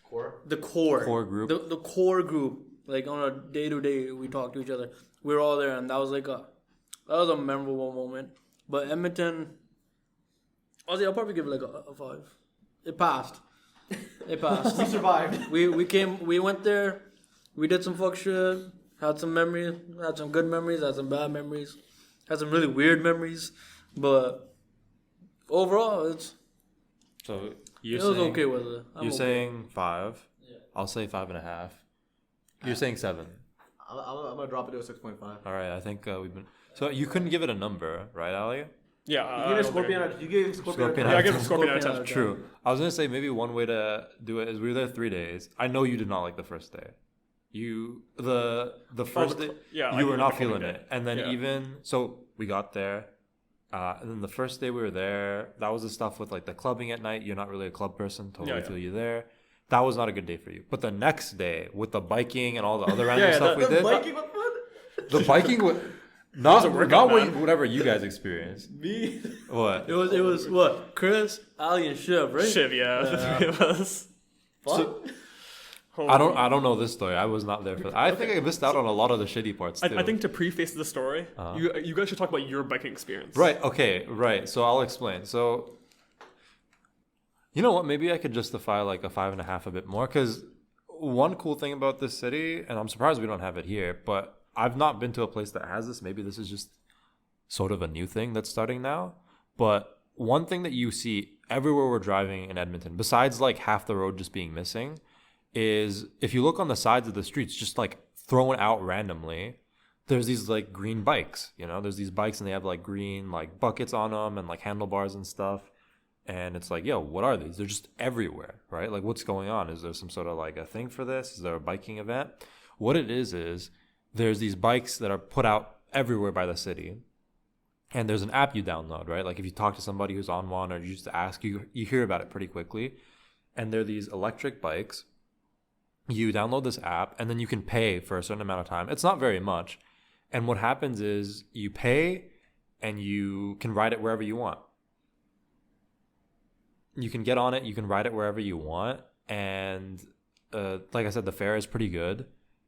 Core. the core Group. the core group, like on a day to day we talk to each other. We were all there, and that was a memorable moment. But Edmonton, honestly, I'll probably give it like a 5. It passed. It passed. We survived. We went there, we did some fuck shit, had some memories, had some good memories, had some bad memories, had some really weird memories, but overall So it you're was saying, okay with it. I'm You're okay. saying 5. Yeah. I'll say 5.5. You're saying 7. I'm gonna drop it to a 6.5. All right. I think we've been. So you couldn't give it a number, right, Ali? Yeah. You I gave don't think I Scorpion. You gave Scorpion. Scorpion Yeah, I out give of it 10. Scorpion out of 10. Scorpion. True. I was gonna say maybe one way to do it is we were there 3 days. I know you did not like the first day. The first day yeah, you I were know not the feeling coming it, and then Yeah. even so we got there, and then the first day we were there. That was the stuff with like the clubbing at night. You're not really a club person. Totally Yeah. feel you there. That was not a good day for you. But the next day with the biking and all the other random Yeah, stuff we did, Viking was fun. the biking was. Not workout, man. whatever you guys experienced. Me. What? It was what? Chris, Ali, and Shiv, right? Shiv, yeah, the three of us. Fuck. I don't know this story. I was not there for that. I think I missed out on a lot of the shitty parts too. I think to preface the story, you guys should talk about your biking experience. Right. Okay. Right. So I'll explain. So, you know what? Maybe I could justify like a 5.5 a bit more, because one cool thing about this city, and I'm surprised we don't have it here, but I've not been to a place that has this. Maybe this is just sort of a new thing that's starting now. But one thing that you see everywhere we're driving in Edmonton, besides like half the road just being missing, is if you look on the sides of the streets, just like thrown out randomly, there's these like green bikes. You know, there's these bikes and they have like green like buckets on them and like handlebars and stuff. And it's like, yo, what are these? They're just everywhere, right? Like, what's going on? Is there some sort of like a thing for this? Is there a biking event? What it is there's these bikes that are put out everywhere by the city. And there's an app you download, right? Like if you talk to somebody who's on one or you just ask, you hear about it pretty quickly. And they're these electric bikes. You download this app and then you can pay for a certain amount of time. It's not very much. And what happens is you pay and you can ride it wherever you want. You can get on it, you can ride it wherever you want. And like I said, the fare is pretty good.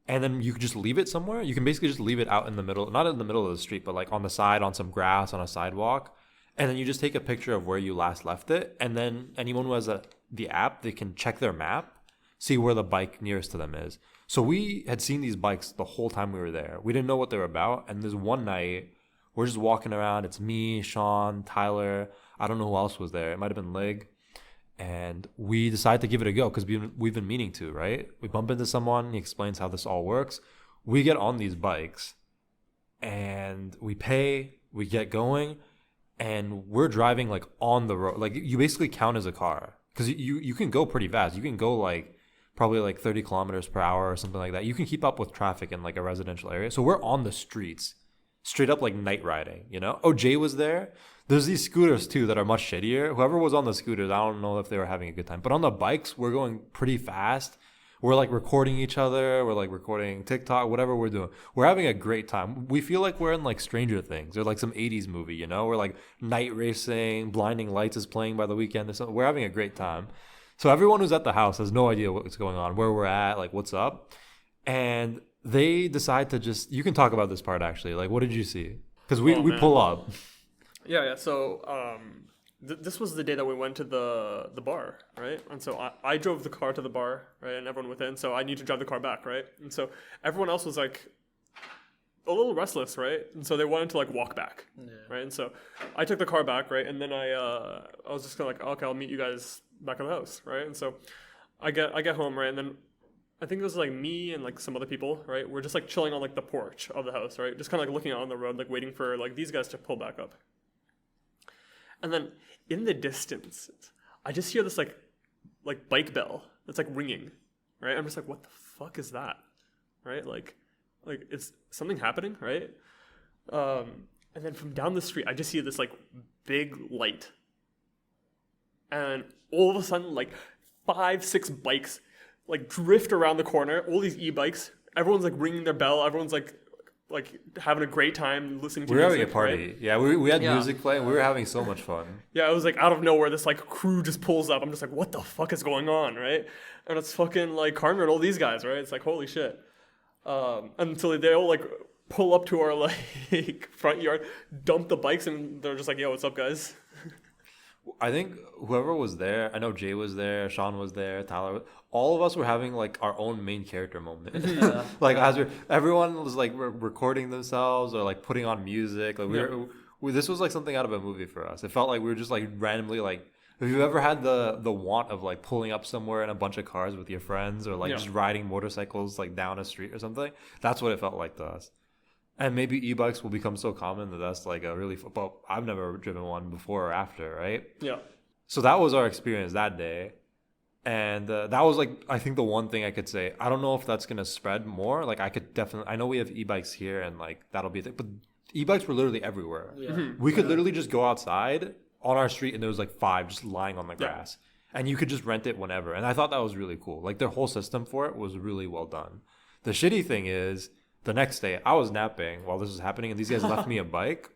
And then you can just leave it somewhere. You can basically just leave it out in the middle, not in the middle of the street, but like on the side, on some grass, on a sidewalk. And then you just take a picture of where you last left it. And then anyone who has the app, they can check their map, see where the bike nearest to them is. So we had seen these bikes the whole time we were there. We didn't know what they were about. And there's one night, we're just walking around. It's me, Sean, Tyler. I don't know who else was there. It might have been Lig. And we decided to give it a go because we've been meaning to, right? We bump into someone. He explains how this all works. We get on these bikes and we pay. We get going and we're driving like on the road. Like you basically count as a car because you can go pretty fast. You can go like probably like 30 kilometers per hour or something like that. You can keep up with traffic in like a residential area. So we're on the streets, straight up like night riding, you know? Oh, Jay was there. There's these scooters too that are much shittier. Whoever was on the scooters, I don't know if they were having a good time. But on the bikes, we're going pretty fast. We're like recording each other. We're like recording TikTok, whatever we're doing. We're having a great time. We feel like we're in like Stranger Things or like some 80s movie, you know? We're like night racing, Blinding Lights is playing by the weekend or something. We're having a great time. So everyone who's at the house has no idea what's going on, where we're at, like what's up. And they decide to just, you can talk about this part actually. Like, what did you see? Because we pull up. Yeah. So this was the day that we went to the bar, right? And so I drove the car to the bar, right? And everyone within. So I need to drive the car back, right? And so everyone else was like a little restless, right? And so they wanted to like walk back, right? And so I took the car back, right? And then I was just kind of like, okay, I'll meet you guys back at the house, right? And so I get home, right? And then I think it was like me and like some other people, right? We're just like chilling on like the porch of the house, right? Just kind of like looking out on the road, like waiting for like these guys to pull back up. And then in the distance, I just hear this like bike bell that's like ringing, right? I'm just like, what the fuck is that, right? Like it's something happening, right? And then from down the street, I just see this like big light, and all of a sudden, like 5-6 bikes like drift around the corner. All these e-bikes, everyone's like ringing their bell. Everyone's like having a great time listening to We're music. Having a party. Right? Yeah, we had music playing. We were having so much fun. Yeah, it was like out of nowhere, this like crew just pulls up. I'm just like, what the fuck is going on, right? And it's fucking like Carmen and all these guys, right? It's like, holy shit. Until they all like pull up to our like front yard, dump the bikes, and they're just like, yo, what's up, guys? I think whoever was there, I know Jay was there, Sean was there, Tyler, all of us were having like our own main character moment. Like everyone was like recording themselves or like putting on music. Like this was like something out of a movie for us. It felt like we were just like randomly like, have you ever had the want of like pulling up somewhere in a bunch of cars with your friends or like just riding motorcycles like down a street or something? That's what it felt like to us. And maybe e-bikes will become so common that that's like a really... Well, I've never driven one before or after, right? Yeah. So that was our experience that day. And that was like, I think the one thing I could say. I don't know if that's going to spread more. Like I could definitely... I know we have e-bikes here and like that'll be a thing. But e-bikes were literally everywhere. Yeah. We could literally just go outside on our street and there was like 5 just lying on the grass. And you could just rent it whenever. And I thought that was really cool. Like their whole system for it was really well done. The shitty thing is... The next day, I was napping while this was happening, and these guys left me a bike.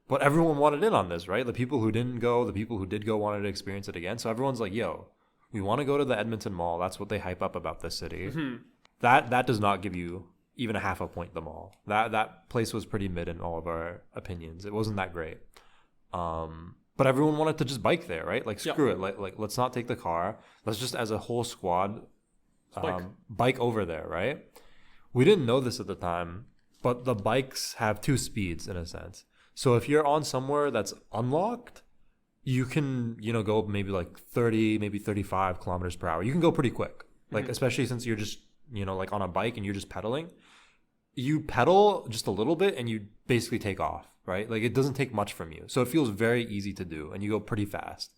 But everyone wanted in on this, right? The people who didn't go, the people who did go wanted to experience it again. So everyone's like, yo, we want to go to the Edmonton Mall. That's what they hype up about this city. Mm-hmm. That does not give you even a half a point, the mall. That place was pretty mid in all of our opinions. It wasn't that great. But everyone wanted to just bike there, right? Like, screw it. Like, let's not take the car. Let's just, as a whole squad, bike over there, right? We didn't know this at the time, but the bikes have two speeds in a sense. So if you're on somewhere that's unlocked, you can, go maybe like 30, maybe 35 kilometers per hour. You can go pretty quick, like, especially since you're just, like on a bike and you're just pedaling. You pedal just a little bit and you basically take off, right? Like, it doesn't take much from you. So it feels very easy to do and you go pretty fast.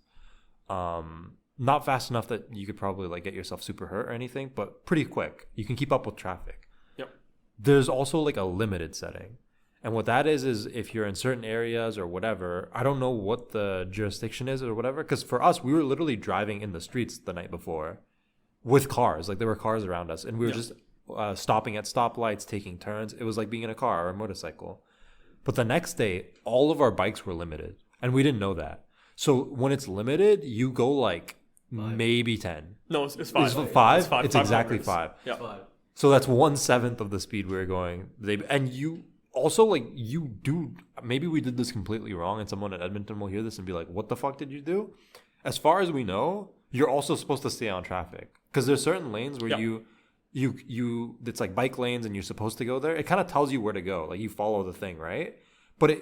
Not fast enough that you could probably like get yourself super hurt or anything, but pretty quick. You can keep up with traffic. Yep. There's also like a limited setting. And what that is if you're in certain areas or whatever, I don't know what the jurisdiction is or whatever. Because for us, we were literally driving in the streets the night before with cars. Like, there were cars around us. And we were just stopping at stoplights, taking turns. It was like being in a car or a motorcycle. But the next day, all of our bikes were limited. And we didn't know that. So when it's limited, you go like maybe 10. No, it's 5. Is it 5? It's 5. It's exactly 5. Yeah. 5. So that's 1/7 of the speed we were going. And you also, like, you do, maybe we did this completely wrong and someone at Edmonton will hear this and be like, what the fuck did you do? As far as we know, you're also supposed to stay on traffic. Because there's certain lanes where you it's like bike lanes and you're supposed to go there. It kind of tells you where to go. Like, you follow the thing, right? But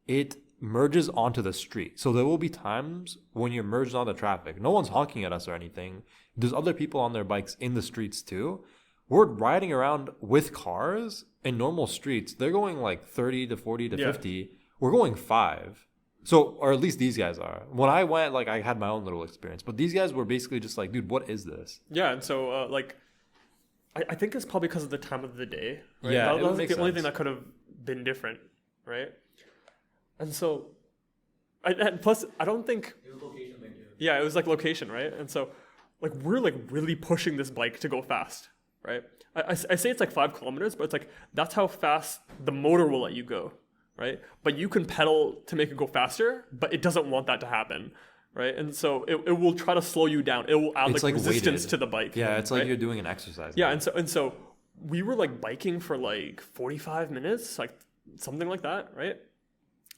it merges onto the street. So there will be times when you're merged onto traffic. No one's honking at us or anything. There's other people on their bikes in the streets too. We're riding around with cars in normal streets. They're going like 30 to 40 to 50. We're going 5. So, or at least these guys are. When I went, like, I had my own little experience. But these guys were basically just like, dude, what is this? Yeah, and so, I think it's probably because of the time of the day. Right? Yeah, that was makes the only sense. thing that could have been different, right? And so, and plus, I don't think... It was location thing, Yeah, it was like location, right? And so, like, we're like really pushing this bike to go fast, right? I say it's like 5 kilometers, but it's like, that's how fast the motor will let you go, right? But you can pedal to make it go faster, but it doesn't want that to happen, right? And so it will try to slow you down. It will add It's like like resistance weighted. to the bike. Yeah, it's like right? you're doing an exercise. Yeah, and so we were like biking for like 45 minutes, like something like that, right?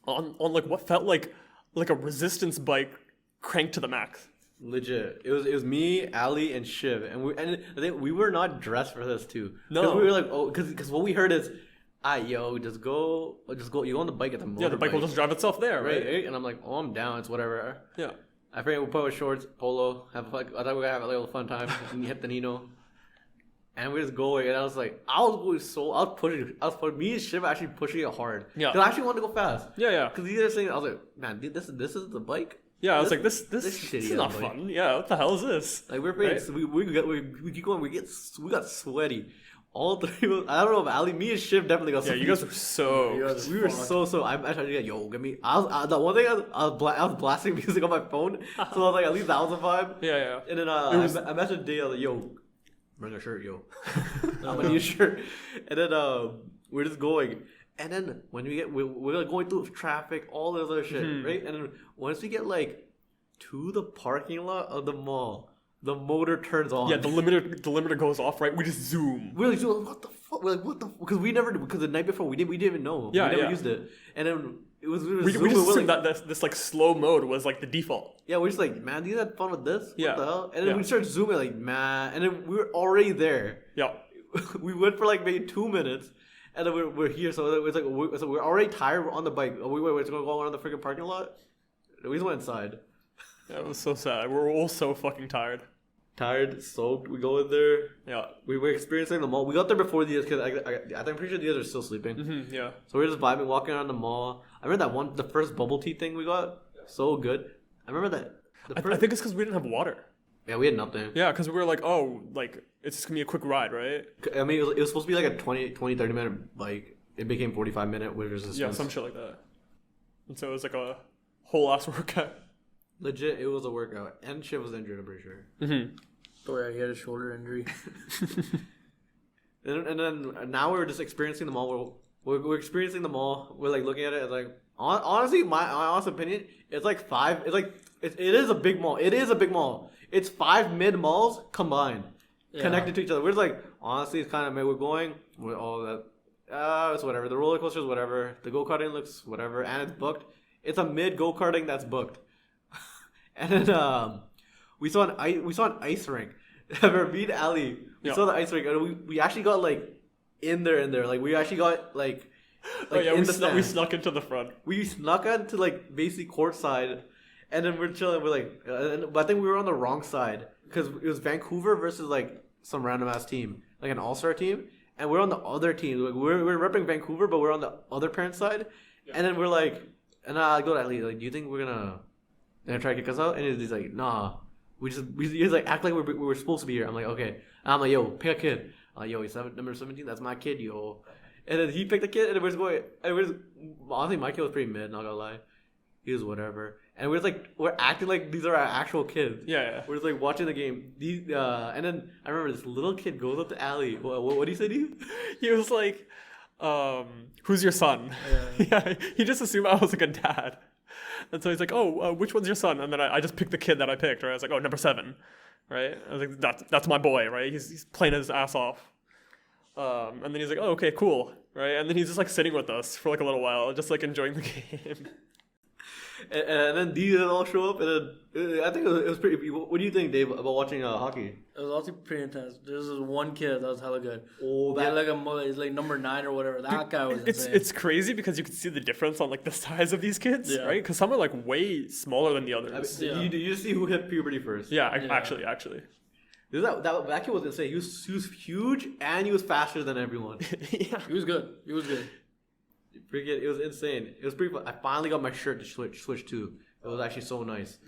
On like what felt like a resistance bike cranked to the max. Legit. It was me, Ali, and Shiv, and I think we were not dressed for this too. No. 'Cause we were like, because what we heard is, just go. You go on the bike at the motorbike. Yeah, the bike will just drive itself there, right? right. And I'm like, oh, I'm down. It's whatever. Yeah. I forget. We'll put on shorts, polo. I thought we were gonna have a little fun time. Hit the Nino. And we're just going, and I was like, I was pushing. Me and Shiv actually pushing it hard. Yeah. Because I actually wanted to go fast. Yeah. Because the other thing, I was like, man, dude, this is the bike. Yeah, I was like, this shitty is not bike. fun. Yeah, what the hell is this? Like we're playing, Right? we keep going. We got sweaty. All 3 of us. I don't know if Ali, me and Shiv definitely got. Yeah, you guys were so. We were so. I tried to get get me. The one thing I was blasting music on my phone, so I was like, at least that was a vibe. Yeah. And then I messaged Dale, like, yo, bring a shirt, yo. I'm gonna need a shirt. And then we're just going. And then when we're going through traffic, all this other shit, right? And then once we get like to the parking lot of the mall, the motor turns on. Yeah, the limiter goes off, right? We just zoom. We're like, what the fuck? We're like, what the? Because because the night before we didn't even know. Yeah, we never yeah. used it. And then we We zooming, just we're assumed like, that this like slow mode was like the default. yeah, we're just like, man, you had fun with this? Yeah. What the hell? And then Yeah. we start zooming, like, man. And then we were already there. Yeah. We went for like maybe 2 minutes. And then we're here. So it's like, we're already tired. We're on the bike. We're going to go around the freaking parking lot. We just went inside. Yeah, it was so sad. We were all so fucking tired. Tired, soaked. We go in there. Yeah. We were experiencing the mall. We got there before the others because I'm pretty sure the others are still sleeping. Yeah. So we're just vibing, walking around the mall. I remember the first bubble tea thing we got. So good. I remember that. I think it's because we didn't have water. Yeah, we had nothing. Yeah, because we were like, oh, like, it's just going to be a quick ride, right? I mean, it was supposed to be like a 30 minute bike. It became 45 minute with resistance. Yeah, some shit like that. And so it was like a whole ass workout. Legit, it was a workout. And Shiv was injured, I'm pretty sure. Oh yeah, he had a shoulder injury. And then now we're just experiencing the mall. We're experiencing the mall. We're like looking at it. It's like honestly, my honest opinion, it's like five. It's like it is a big mall. It is a big mall. It's 5 mid malls combined, connected to each other. We're just like honestly, it's kind of mid. We're going with all that. It's whatever. The roller coaster is whatever. The go karting looks whatever, and it's booked. It's a mid go karting that's booked. And then we saw an ice rink. Me and Ali, we saw the ice rink, and we actually got like in there. Like we actually got like we snuck into the front. We snuck into like basically court side, and then we're chilling. We're like, but I think we were on the wrong side because it was Vancouver versus like some random ass team, like an all-star team, and we're on the other team. Like we're repping Vancouver, but we're on the other parent side, and then we're like, and I go to Ali, like, do you think we're gonna try to kick us out? And he's like, nah. He's like, act like we were supposed to be here. I'm like, okay. And I'm like, yo, pick a kid. Yo, he's number 17. That's my kid, yo. And then he picked a kid, and we're just going. Honestly, my kid was pretty mid. Not gonna lie, he was whatever. And we're acting like these are our actual kids. Yeah. We're just like watching the game. And then I remember this little kid goes up to Ali. What did he say to you? He was like, "Who's your son?" Yeah. He just assumed I was like a dad. And so he's like, "Oh, which one's your son?" And then I just picked the kid that I picked, right? I was like, "Oh, number 7," right? I was like, "That's my boy, right? He's playing his ass off." And then he's like, "Oh, okay, cool," right? And then he's just like sitting with us for like a little while, just like enjoying the game. And then these all show up, and then I think it was pretty. What do you think, Dave, about watching hockey? It was also pretty intense. There's this one kid that was hella good. Oh, that he's like number 9 or whatever. That guy was insane. It's crazy because you can see the difference on like the size of these kids, right? Because some are like way smaller than the others. You see who hit puberty first? Yeah, actually. That kid was insane. He was huge and he was faster than everyone. Yeah, he was good. It was insane. It was pretty fun. I finally got my shirt to switch to. It was actually so nice.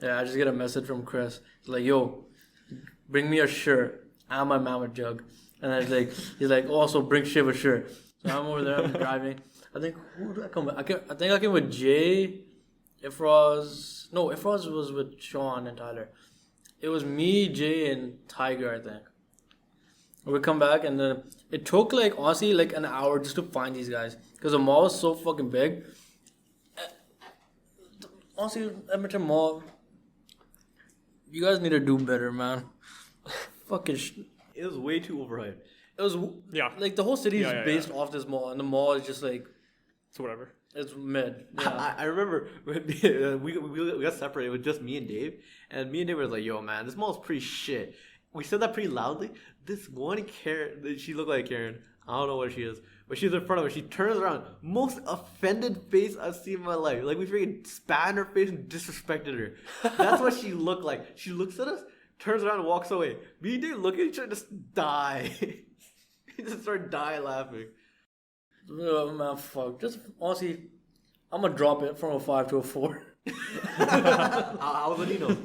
Yeah, I just get a message from Chris. He's like, yo, bring me a shirt and my mama jug. And I was like, he's like, also bring Shiv a shirt. So I'm over there, I'm driving. I think, who did I come with? I think I came with Jay, Ifraz was with Sean and Tyler. It was me, Jay, and Tiger, I think. We come back, and then it took like honestly like an hour just to find these guys because the mall was so fucking big. Honestly, Edmonton Mall, you guys need to do better, man. Fucking. It was way too overhyped. It was like the whole city is based off this mall, and the mall is just like it's whatever. It's mid. Yeah. I remember when we got separated with just me and Dave, and me and Dave were like, "Yo, man, this mall is pretty shit." We said that pretty loudly. This one Karen, she looked like Karen. I don't know what she is, but she's in front of her. She turns around, most offended face I've seen in my life. Like we freaking spat in her face and disrespected her. That's what she looked like. She looks at us, turns around and walks away. Me and Dave look at each other and just die. We just start dying laughing. Oh, man, fuck. Just honestly, I'm gonna drop it from a 5 to a 4. How was the Nino?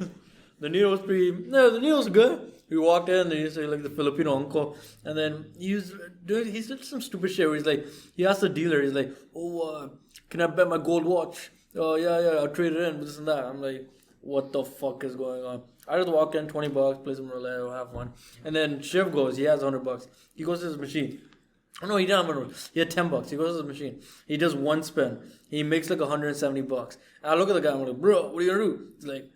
The Nino was the Nino was good. We walked in and he's like the Filipino uncle, and then he did some stupid shit where he's like, he asked the dealer, he's like, "Oh, can I bet my gold watch?" "Oh yeah, I'll trade it in, this and that." I'm like, what the fuck is going on? I just walk in, $20, play some roulette, we'll have fun. And then Shiv goes, he has $100. He goes to his machine. Oh no, he didn't have $100. He had $10. He goes to his machine. He does one spin. He makes like $170. And I look at the guy, I'm like, "Bro, what are you gonna do?" He's like,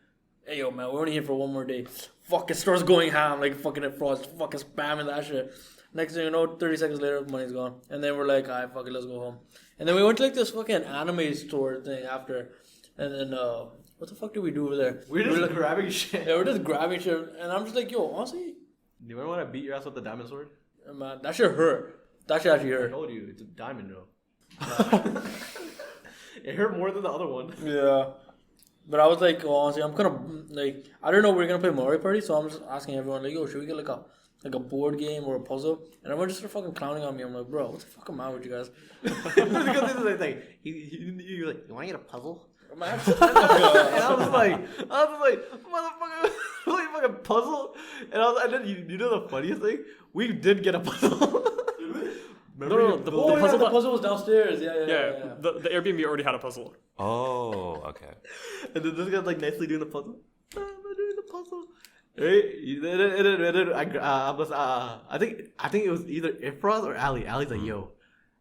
"Hey yo, man, we're only here for one more day." Fucking starts going ham, like fucking at Frost, fucking spamming that shit. Next thing you know, 30 seconds later, money's gone. And then we're like, alright, fuck it, let's go home. And then we went to like this fucking anime store thing after. And then, what the fuck did we do over there? We were just grabbing shit. Yeah, we're just grabbing shit. And I'm just like, yo, honestly. Do you ever want to beat your ass with the diamond sword? Man, that shit hurt. That shit actually hurt. I told you, it's a diamond though. It hurt more than the other one. Yeah. But I was like, oh, honestly, I'm kind of like, I don't know, we're gonna play Mario Party, so I'm just asking everyone, like, yo, should we get like a board game or a puzzle? And everyone just started fucking clowning on me. I'm like, bro, what the fuck am I with you guys? Because this is the thing. You're like, you want to get a puzzle? And I was like, motherfucker, like fucking puzzle. And then you know the funniest thing? We did get a puzzle. No, the puzzle was downstairs. Yeah. The Airbnb already had a puzzle. Oh, okay. And then this guy's like nicely doing the puzzle. I'm doing the puzzle. I think it was either Ifraz or Ali. Ali's like, yo,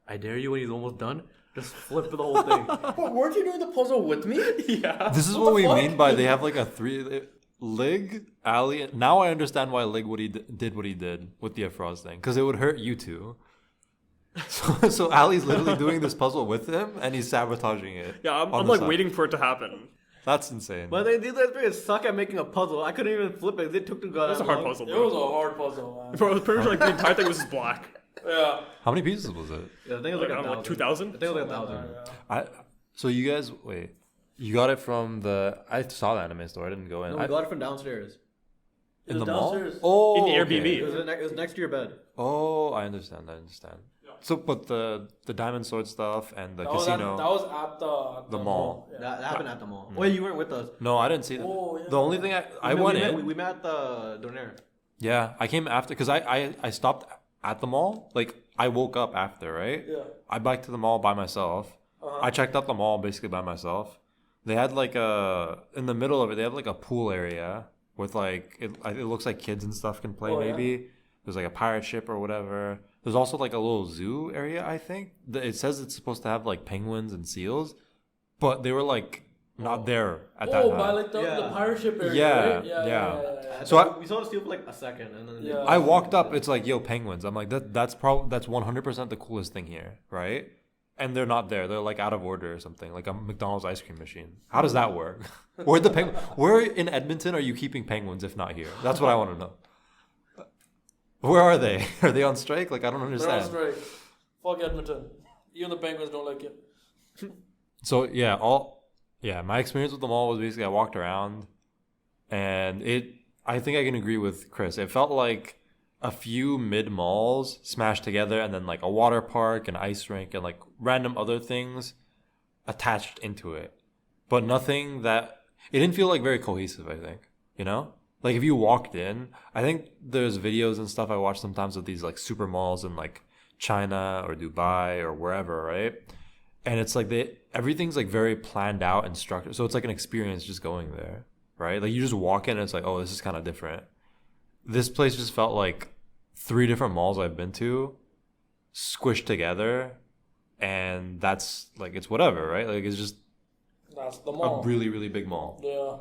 I dare you when he's almost done. Just flip the whole thing. But weren't you doing the puzzle with me? Yeah. This is what we mean by they have like a three. Lig, Ali. Now I understand why Lig did what he did with the Afroz thing, because it would hurt you two. So Ali's literally doing this puzzle with him, and he's sabotaging it. Yeah, I'm on the like side. waiting for it to happen. That's insane. But these guys suck at making a puzzle. I couldn't even flip it. They took the gun. It's a hard puzzle, It bro. was a hard puzzle, man. Bro, I was pretty sure like the entire thing was just black. Yeah. How many pieces was it? Yeah, I think it was Like, I don't know, like 2,000? I think it was like 1,000. Yeah. So you guys wait. You got it from the. I saw the anime store. I didn't go in. No, we got it from downstairs. In was the mall. downstairs. Oh, In the okay. Airbnb. It was next to your bed. Oh, I understand. So, but the diamond sword stuff and the That was, casino. that was at the mall. Yeah. That happened at the mall. Wait, you weren't with us. No, I didn't see that. Oh, yeah. The only thing I went in. We met at the Donaire. Yeah, I came after because I stopped at the mall. Like I woke up after, right? Yeah. I biked to the mall by myself. I checked out the mall basically by myself. They had like in the middle of it, they had like a pool area with like it looks like kids and stuff can play. Oh, yeah. Maybe there's like a pirate ship or whatever. There's also like a little zoo area. I think it says it's supposed to have like penguins and seals, but they were like not there at that time. By like the pirate ship area. Yeah, Right? yeah. So we saw the seal for like a second, and then Yeah. I walked up. It's like, yo, penguins. I'm like, that's 100% the coolest thing here, right? And they're not there. They're like out of order or something, like a McDonald's ice cream machine. How does that work? Where in Edmonton are you keeping penguins if not here? That's what I want to know. Where are they? Are they on strike? Like I don't They're on understand. strike. Fuck Edmonton. Even the Penguins don't like it. So my experience with the mall was basically I walked around, and I think I can agree with Chris. It felt like a few mid malls smashed together, and then like a water park, an ice rink, and like random other things attached into it, but nothing that it didn't feel like very cohesive. I think like if you walked in, I think there's videos and stuff I watch sometimes of these like super malls in like China or Dubai or wherever, right? And it's like everything's like very planned out and structured. So it's like an experience just going there, right? Like you just walk in and it's like, oh, this is kind of different. This place just felt like 3 different malls I've been to squished together, and that's like it's whatever, right? Like it's just That's the mall. a really, really big mall. Yeah.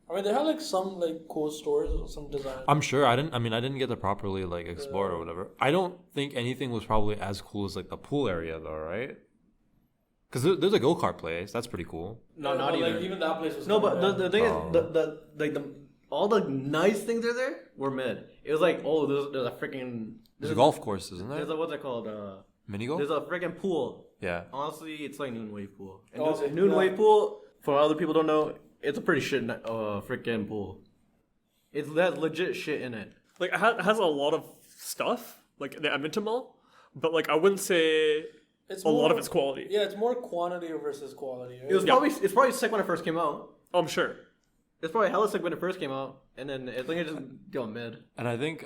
I mean, they had like some like cool stores or some design. I'm sure I didn't get to properly like explore it or whatever. I don't think anything was probably as cool as like the pool area though, right? Because there's a go-kart place. That's pretty cool. No, Yeah, not but, even. like even that place was. No, but the thing Oh. is, all the nice things are there were mid. It was like, oh, there's a freaking There's a golf course, isn't There's there? a what's it called? Mini golf? There's a freaking pool. Yeah. Honestly, it's like noon wave pool. And Oh, so- noon yeah. wave pool, for other people don't know, it's a pretty shit freaking pool. It has legit shit in it. Like it has a lot of stuff, like the Edmonton Mall, but like I wouldn't say It's a lot more- of it's quality. Yeah, it's more quantity versus quality. Right? It was Yeah. it's probably sick when it first came out. Oh, I'm sure. It's probably hella sick when it first came out, and then I think it just got mid. And I think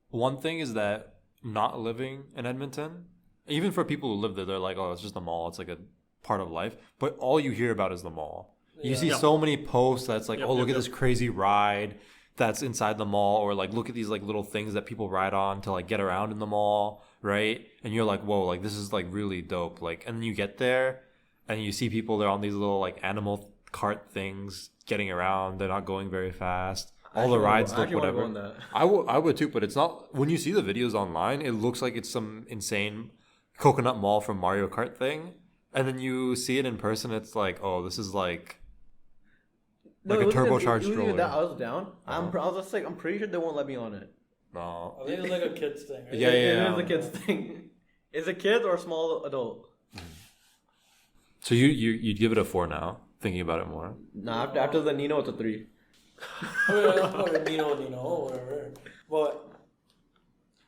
one thing is that not living in Edmonton, even for people who live there, they're like, oh, it's just a mall. It's like a part of life. But all you hear about is the mall. You Yeah. see Yep. so many posts that's like, Yep, oh, look yep, at this crazy ride that's inside the mall, or like, look at these like little things that people ride on to like get around in the mall, right? And you're like, whoa, like this is like really dope. Like, and then you get there and you see people, they're on these little like animal cart things getting around. They're not going very fast. All the rides look whatever. I would too, but it's not. When you see the videos online, it looks like it's some insane coconut mall from Mario Kart thing, and then you see it in person, it's like, oh, this is like a turbocharged stroller. I was down. I was just like, I'm pretty sure they won't let me on it. No. I think it's like a kid's thing. Right? Yeah, yeah. It is a kid's thing. Is it kid or a small adult? So you'd give it a 4 now, thinking about it more. Nah, after the Nino, it's a 3. Nino, whatever. But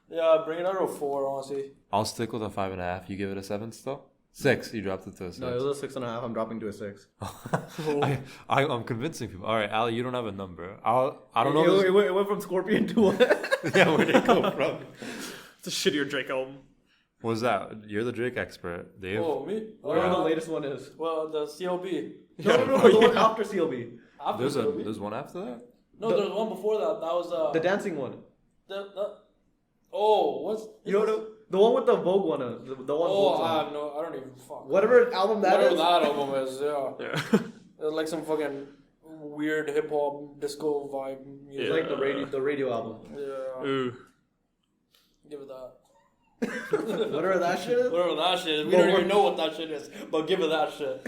yeah, bring it out to a 4, honestly. I'll stick with a 5.5. You give it a 7 still? 6. You dropped it to a 6. No, it was a 6.5. I'm dropping to a 6. I'm convincing people. All right, Ali, you don't have a number. I don't know. It went from Scorpion to what? Yeah, where did it go from? It's a shittier Drake album. What was that? You're the Drake expert, Dave. Oh, me? Whatever the latest one is. Well, the CLB. No, the one after CLB. After There's there's one after that. no, there was one before that. That was The dancing one. what's You know the one with the Vogue one. The one. Vogue I song. have no, I don't even fuck. Whatever album that Whatever is. that album is, yeah. Yeah. It was like some fucking weird hip hop disco vibe. It's Music. like the radio album. Yeah. Ooh. Give it that. Whatever that shit is. Whatever that shit is. We don't even know what that shit is, but give it that shit.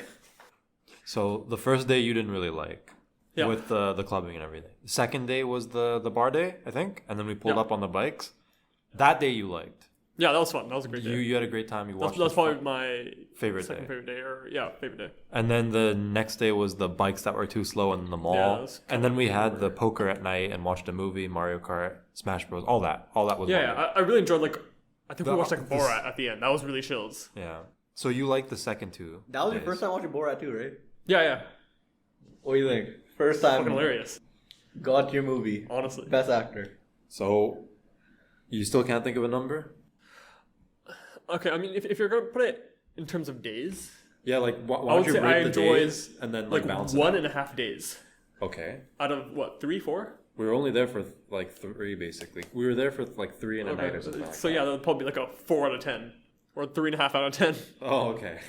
So the first day you didn't really like, Yeah. with the clubbing and everything. The second day was the bar day, I think, and then we pulled Yeah. up on the bikes. That day you liked. Yeah, that was fun. That was a great day. You had a great time. You watched. That's the probably fu- my favorite second day. favorite day, favorite day. And then the next day was the bikes that were too slow in the Yeah, mall. that was And then we had the poker at night and watched a movie, Mario Kart, Smash Bros. All that was Yeah, Mario. I really enjoyed I think we The- watched like this- Borat at the end. That was really chills. Yeah. So you liked the second two. That was your days. first time watching Borat too, right? Yeah. What do you think? First time. Fucking hilarious. Got your movie. Honestly. Best actor. So you still can't think of a number? Okay, I mean, if you're gonna put it in terms of days, Yeah, like why I don't would you say I rate the enjoyed days and then like bounce it 1.5 days Okay. out of what 3, 4. We were only there for like 3 basically. We were there for like 3 and a night or something like So that. yeah, that would probably be like a 4 out of 10 or 3.5 out of 10. Oh, okay.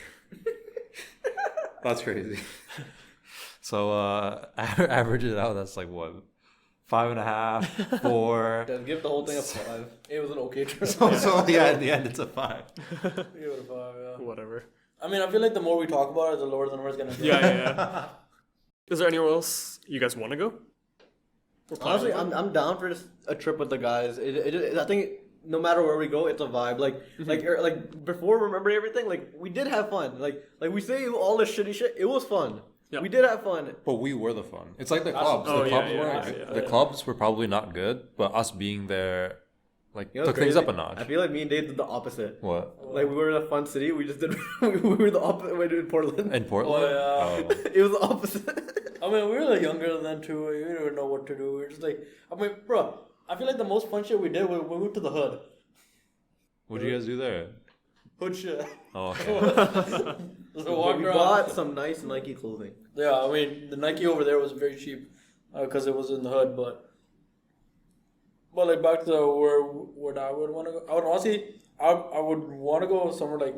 That's crazy. So average it out, that's like what? 5.5, 4. Then give the whole thing a 5. It was an okay trip. So yeah, in the end it's a 5. Give it a 5, yeah. Whatever. I mean, I feel like the more we talk about it, the lower the number is gonna be. Yeah. Is there anywhere else you guys want to go? We're planning Honestly, on? I'm down for just a trip with the guys. I think no matter where we go, it's a vibe. Like before remembering everything, like we did have fun. Like we say all this shitty shit. It was fun. Yeah. We did have fun. But we were the fun. It's like the That's- clubs. oh, the yeah, clubs yeah, weren't yeah, good. yeah, The yeah. clubs were probably not good, but us being there like You know what's took things crazy? up a notch. I feel like me and Dave did the opposite. What? Like we were in a fun city. We just did. we were the opposite way in Portland. In Portland? Oh, yeah. It was the opposite. I mean, we were like younger than too. We didn't even know what to do. We were just like, I mean, bro, I feel like the most fun shit we did was we went to the hood. What did you guys do there? Hood shit. Oh, okay. Just walk We around. bought some nice Nike clothing. Yeah, I mean, the Nike over there was very cheap because it was in the hood, but like back to where I would want to go. I would honestly, I would want to go somewhere like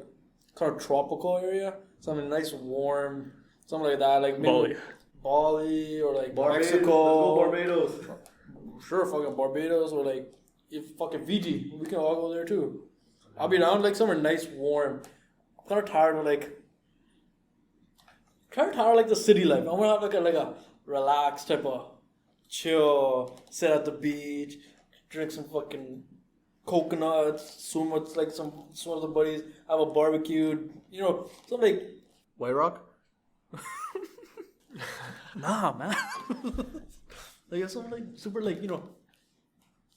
kind of tropical area, something nice, warm, something like that, like maybe Bali or like Mexico. Let's go Barbados. Sure, fucking Barbados or like if fucking Fiji, we can all go there too. I'll be down like somewhere nice, warm. I'm kind of tired of the city life. I want to have like a relaxed type of chill, sit at the beach, drink some fucking coconuts, swim with like some of the buddies, have a barbecue, something like White Rock. nah, man. Like something like super like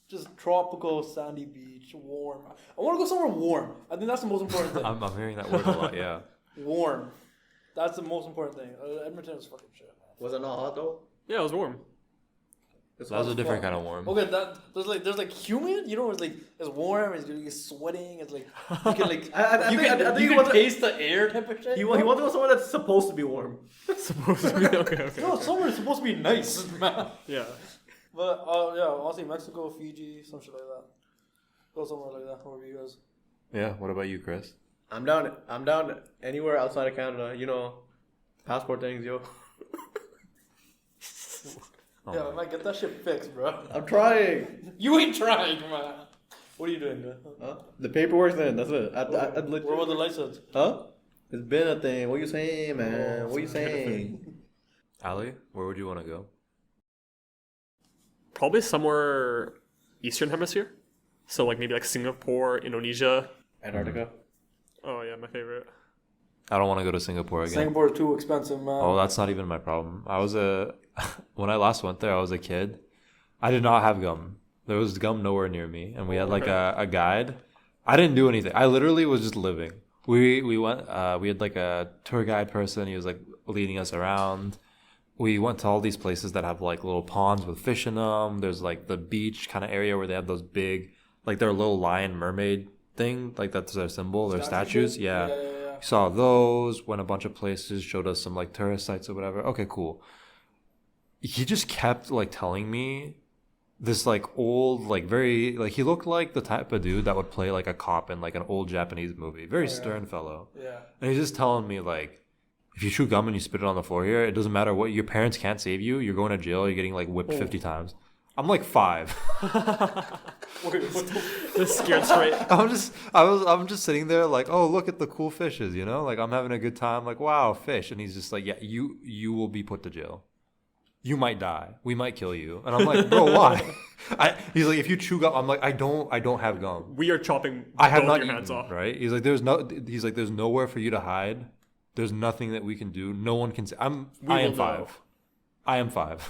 just tropical sandy beach, warm. I want to go somewhere warm. I think that's the most important thing. I'm hearing that word a lot, yeah. Warm. That's the most important thing. Edmonton is fucking shit, man. Was it not hot though? Yeah, it was warm. It's That was hot a as different fuck. kind of warm. Okay, there's like humid. It's warm. You're sweating. It's like you can like I you think- can I think you he can wants- taste the air temperature. He wants to go somewhere that's supposed to be warm. Supposed to be okay. No, somewhere it's supposed to be nice, man. Yeah. But yeah, honestly, Mexico, Fiji, some shit like that. Go somewhere like that. Wherever you guys. Yeah, what about you, Chris? I'm down anywhere outside of Canada. Passport things, yo. Oh, Yeah, I might get that shit fixed, bro. I'm trying. You ain't trying, man. What are you doing, man? Huh? The paperwork's in. That's it. What about the license? Huh? It's been a thing. What you saying, man? What you saying? Ali, where would you want to go? Probably somewhere Eastern Hemisphere. So like maybe like Singapore, Indonesia. Antarctica. Oh yeah, my favorite. I don't want to go to Singapore again. Singapore is too expensive, man. Oh, that's not even my problem. When I last went there, I was a kid. I did not have gum. There was gum nowhere near me, and we had like a guide. I didn't do anything. I literally was just living. We went. We had like a tour guide person. He was like leading us around. We went to all these places that have like little ponds with fish in them. There's like the beach kind of area where they have those big, like their little lion mermaid thing. Like that's their symbol, their statues. Yeah. Saw those. Went a bunch of places. Showed us some like tourist sites or whatever. Okay, cool. he just kept like telling me this like old, like very like he looked like the type of dude that would play like a cop in like an old Japanese movie. Very stern fellow. Yeah. And he's just telling me like, if you chew gum and you spit it on the floor here, it doesn't matter what, your parents can't save you. You're going to jail. You're getting like whipped 50 times. I'm like 5. Just scared straight. I'm just sitting there like, oh, look at the cool fishes, you know, like I'm having a good time, like, wow, fish. And he's just like, yeah, you will be put to jail. You might die. We might kill you. And I'm like, bro, why? He's like, if you chew gum, I'm like, I don't have gum. We are chopping I have both not your eaten, hands off. right? He's like, there's nowhere for you to hide. There's nothing that we can do. No one can say. I am will 5. know. I am 5.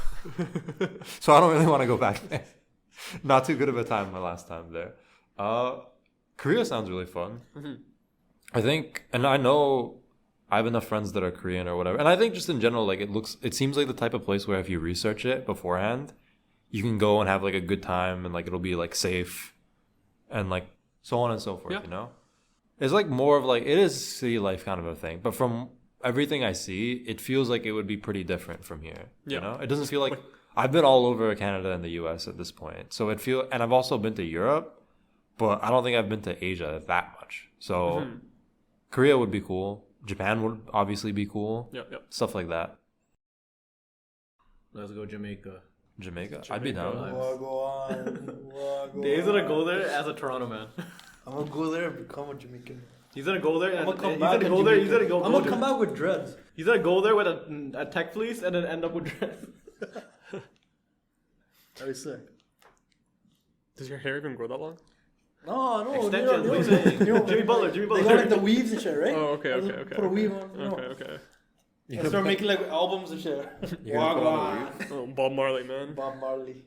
So I don't really want to go back there. Not too good of a time my last time there. Korea sounds really fun. Mm-hmm. I think, and I know I have enough friends that are Korean or whatever. And I think just in general, like it seems like the type of place where if you research it beforehand, you can go and have like a good time and like it'll be like safe and like so on and so forth, Yeah. you know? It's like more of like, it is city life kind of a thing. But from everything I see, it feels like it would be pretty different from here. Yeah. You know? It doesn't feel like, I've been all over Canada and the US at this point. So and I've also been to Europe, but I don't think I've been to Asia that much. So Korea would be cool. Japan would obviously be cool. Yep. Stuff like that. Let's go Jamaica. Jamaica? I'd be down. Dave's gonna go there as a Toronto man. I'm gonna go there and become a Jamaican. He's gonna go there and I'm gonna come he's back. gonna go there. He's gonna I'm gonna come back with dreads. He's gonna go there with a tech fleece and then end up with dreads. That'd be sick. Does your hair even grow that long? No, Extensions, what are you saying? Jimmy Butler. They got like the weaves and shit, right? Oh, okay. Put a weave on. Okay. And start making like albums and shit. You're gonna put on a weave? Oh, Bob Marley, man. Bob Marley.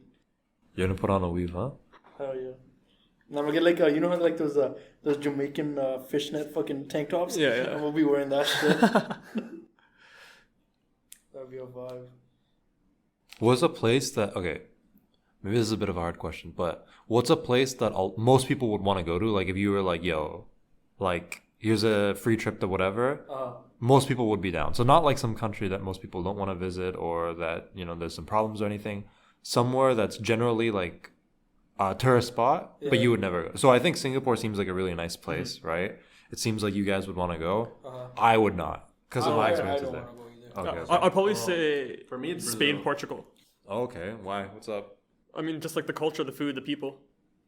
You're gonna put on a weave, huh? Hell yeah. And I'm gonna get like you know how like those Jamaican fishnet fucking tank tops. Yeah. And we'll be wearing that shit. That'd be a vibe. What's a place that, okay, maybe this is a bit of a hard question, but what's a place that most people would want to go to? Like if you were like, yo, like here's a free trip to whatever, most people would be down. So not like some country that most people don't want to visit or that, you know, there's some problems or anything. Somewhere that's generally like a tourist spot, but you would never go. So I think Singapore seems like a really nice place, right? It seems like you guys would want to go. I would not because of my experiences there. Okay. I'd probably say For me, it's Spain, Brazil. Portugal. Okay. Why? What's up? I mean, just like the culture, the food, the people,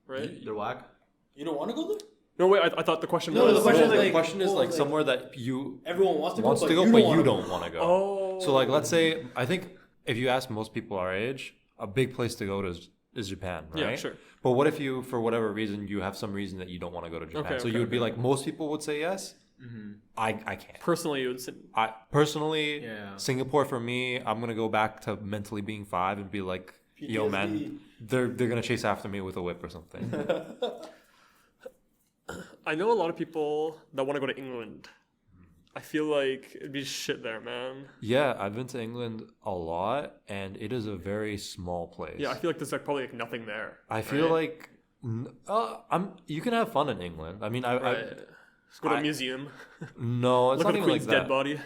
right? They're whack. You don't want to go there? No, wait. I thought the question No, was. the question is The like- question is oh, like like- somewhere that you Everyone wants to go, wants but to go, you but don't you wanna don't go. want to go. Oh. So like, let's say, I think if you ask most people our age, a big place to go to is Japan, right? Yeah, sure. But what if you, for whatever reason, you have some reason that you don't want to go to Japan? So you would be like, most people would say yes. I can't. Personally, it would. I personally, Yeah. Singapore for me, I'm gonna go back to mentally being 5 and be like, yo, man, PTSD. they're gonna chase after me with a whip or something. I know a lot of people that want to go to England. I feel like it'd be shit there, man. Yeah, I've been to England a lot, and it is a very small place. Yeah, I feel like there's like probably like nothing there. I feel right? like you can have fun in England. I mean, Right. Just go to a museum. no, it's Look not at the even like Queen's that. dead body.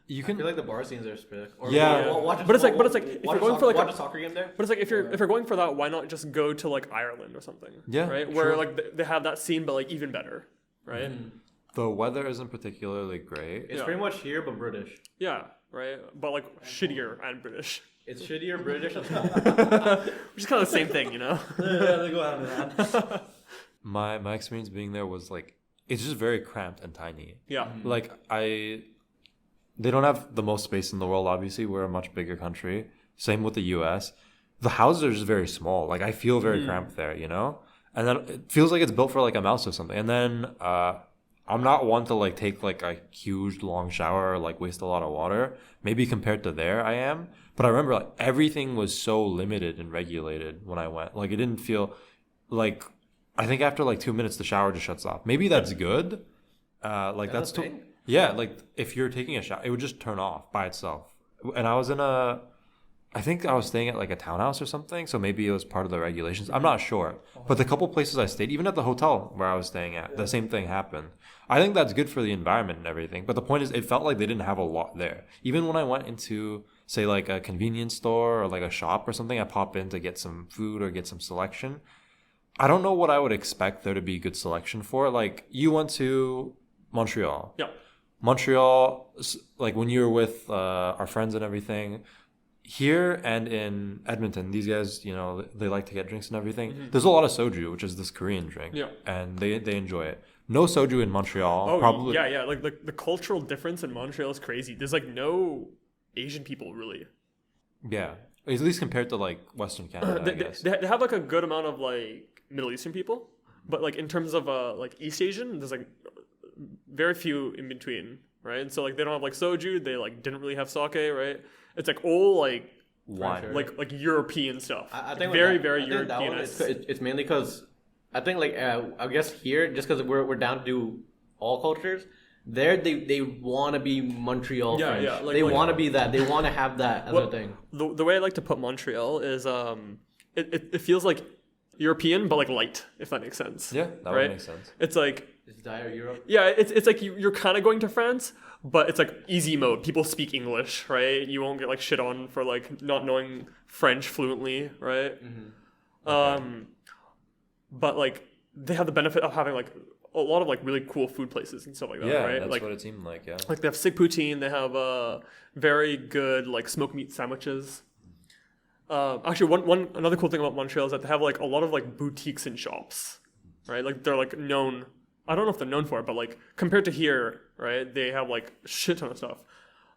You I can feel like the bar scenes are sick. Or Yeah. But it's like if you're going for like watch a- a soccer game there. But it's like if you're going for that, why not just go to like Ireland or something? Yeah, Right. Where true. like they have that scene, but like even better. Right. the weather isn't particularly great. It's Yeah. pretty much here, but British. Yeah. Right. But like shittier and British, It's shittier British. which is kind of the same thing, you know. Yeah, they go hand in hand. My experience being there was like it's just very cramped and tiny. Yeah. Like they don't have the most space in the world. Obviously, we're a much bigger country. Same with the U.S. The houses are just very small. Like I feel very cramped there, you know. And then it feels like it's built for like a mouse or something. And then I'm not one to like take like a huge long shower or like waste a lot of water. Maybe compared to there, I am. But I remember like everything was so limited and regulated when I went. Like it didn't feel like. I think after like 2 minutes, the shower just shuts off. Maybe that's good. Like that's a too. thing? Yeah, like if you're taking a shower, it would just turn off by itself. And I was I think I was staying at like a townhouse or something, so maybe it was part of the regulations. I'm not sure. But the couple places I stayed, even at the hotel where I was staying at, the same thing happened. I think that's good for the environment and everything. But the point is, it felt like they didn't have a lot there. Even when I went into say like a convenience store or like a shop or something, I pop in to get some food or get some selection. I don't know what I would expect there to be good selection for. Like you went to Montreal. Yeah. Montreal, like when you were with our friends and everything, here and in Edmonton, these guys, you know, they like to get drinks and everything. Mm-hmm. There's a lot of soju, which is this Korean drink. Yeah. And they enjoy it. No soju in Montreal. Oh, probably. yeah. Like the cultural difference in Montreal is crazy. There's like no Asian people really. Yeah. At least compared to like Western Canada, I guess. They have like a good amount of like Middle Eastern people, but like in terms of like East Asian, there's like very few in between, right? And so like they don't have like soju. They like didn't really have sake, right? It's like all like Wine. like European stuff. I Like, think very I think that European. one, it's mainly because I think like I guess here just because we're down to do all cultures. There they want to be Montreal Yeah, French. yeah, like- they like- want to be that. They want to have that as a thing. The way I like to put Montreal is it feels like European but like light, if that makes sense. Yeah, that Right? would make sense. It's like It's dire Europe. yeah, it's like you're kind of going to France, but it's like easy mode. People speak English, right? You won't get like shit on for like not knowing French fluently, right? But like they have the benefit of having like a lot of like really cool food places and stuff like that, Yeah, right? that's Like what it seemed like, yeah. like they have sick poutine. They have very good like smoked meat sandwiches. Actually, one another cool thing about Montreal is that they have like a lot of like boutiques and shops, right? Like they're like known. I don't know if they're known for it, but like compared to here, right? They have like a shit ton of stuff.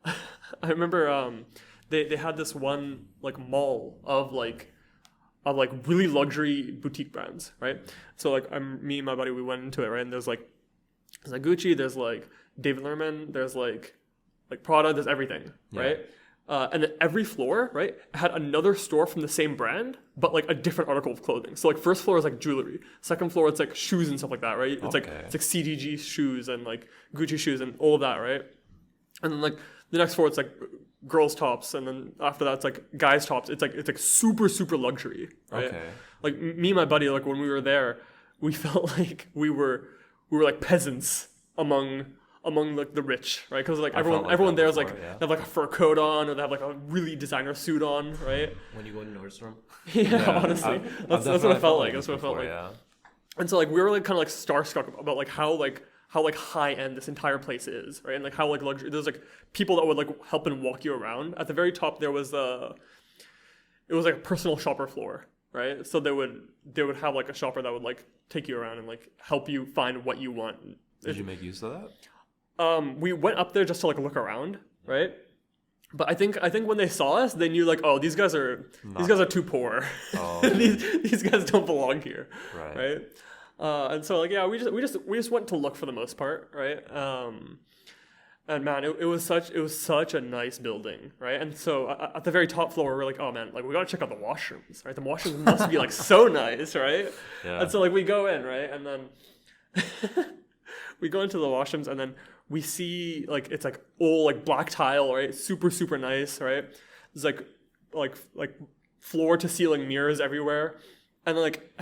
I remember they had this one like mall of like really luxury boutique brands, right? So like me and my buddy, we went into it, right? And there's like Gucci, there's like David Lerman, there's like Prada, there's everything, right? And then every floor, right, had another store from the same brand, but like a different article of clothing. So like first floor is like jewelry, second floor it's like shoes and stuff like that, right? It's like CDG shoes and like Gucci shoes and all of that, right? And then like the next floor it's like girls tops, and then after that it's like guys tops. It's like super luxury, right? Okay. Like me and my buddy, like when we were there, we felt like we were like peasants among like the rich, right? Because like everyone there is like before, yeah. they have like a fur coat on, or they have like a really designer suit on, right? When you go to Nordstrom. Yeah, honestly, I've that's what definitely it felt like. this That's what it felt before, like. Yeah. And so like we were like kind of like starstruck about like how high end this entire place is, right? And like how like luxury. There's like people that would like help and walk you around. At the very top there was it was like a personal shopper floor, right? So they would have like a shopper that would like take you around and like help you find what you want. Did you make use of that? We went up there just to like look around, right? But I think when they saw us, they knew like, oh, these guys are too poor. Oh. these guys don't belong here, Right. right? And so like yeah, we just went to look for the most part, right? And man, it was such a nice building, right? And so at the very top floor, we're like, oh man, like we gotta check out the washrooms, right? The washrooms must be like so nice, right? Yeah. And so like we go in, right, and then we go into the washrooms, and then we see like it's like all like black tile, right? Super nice, right? There's like floor to ceiling mirrors everywhere, and then like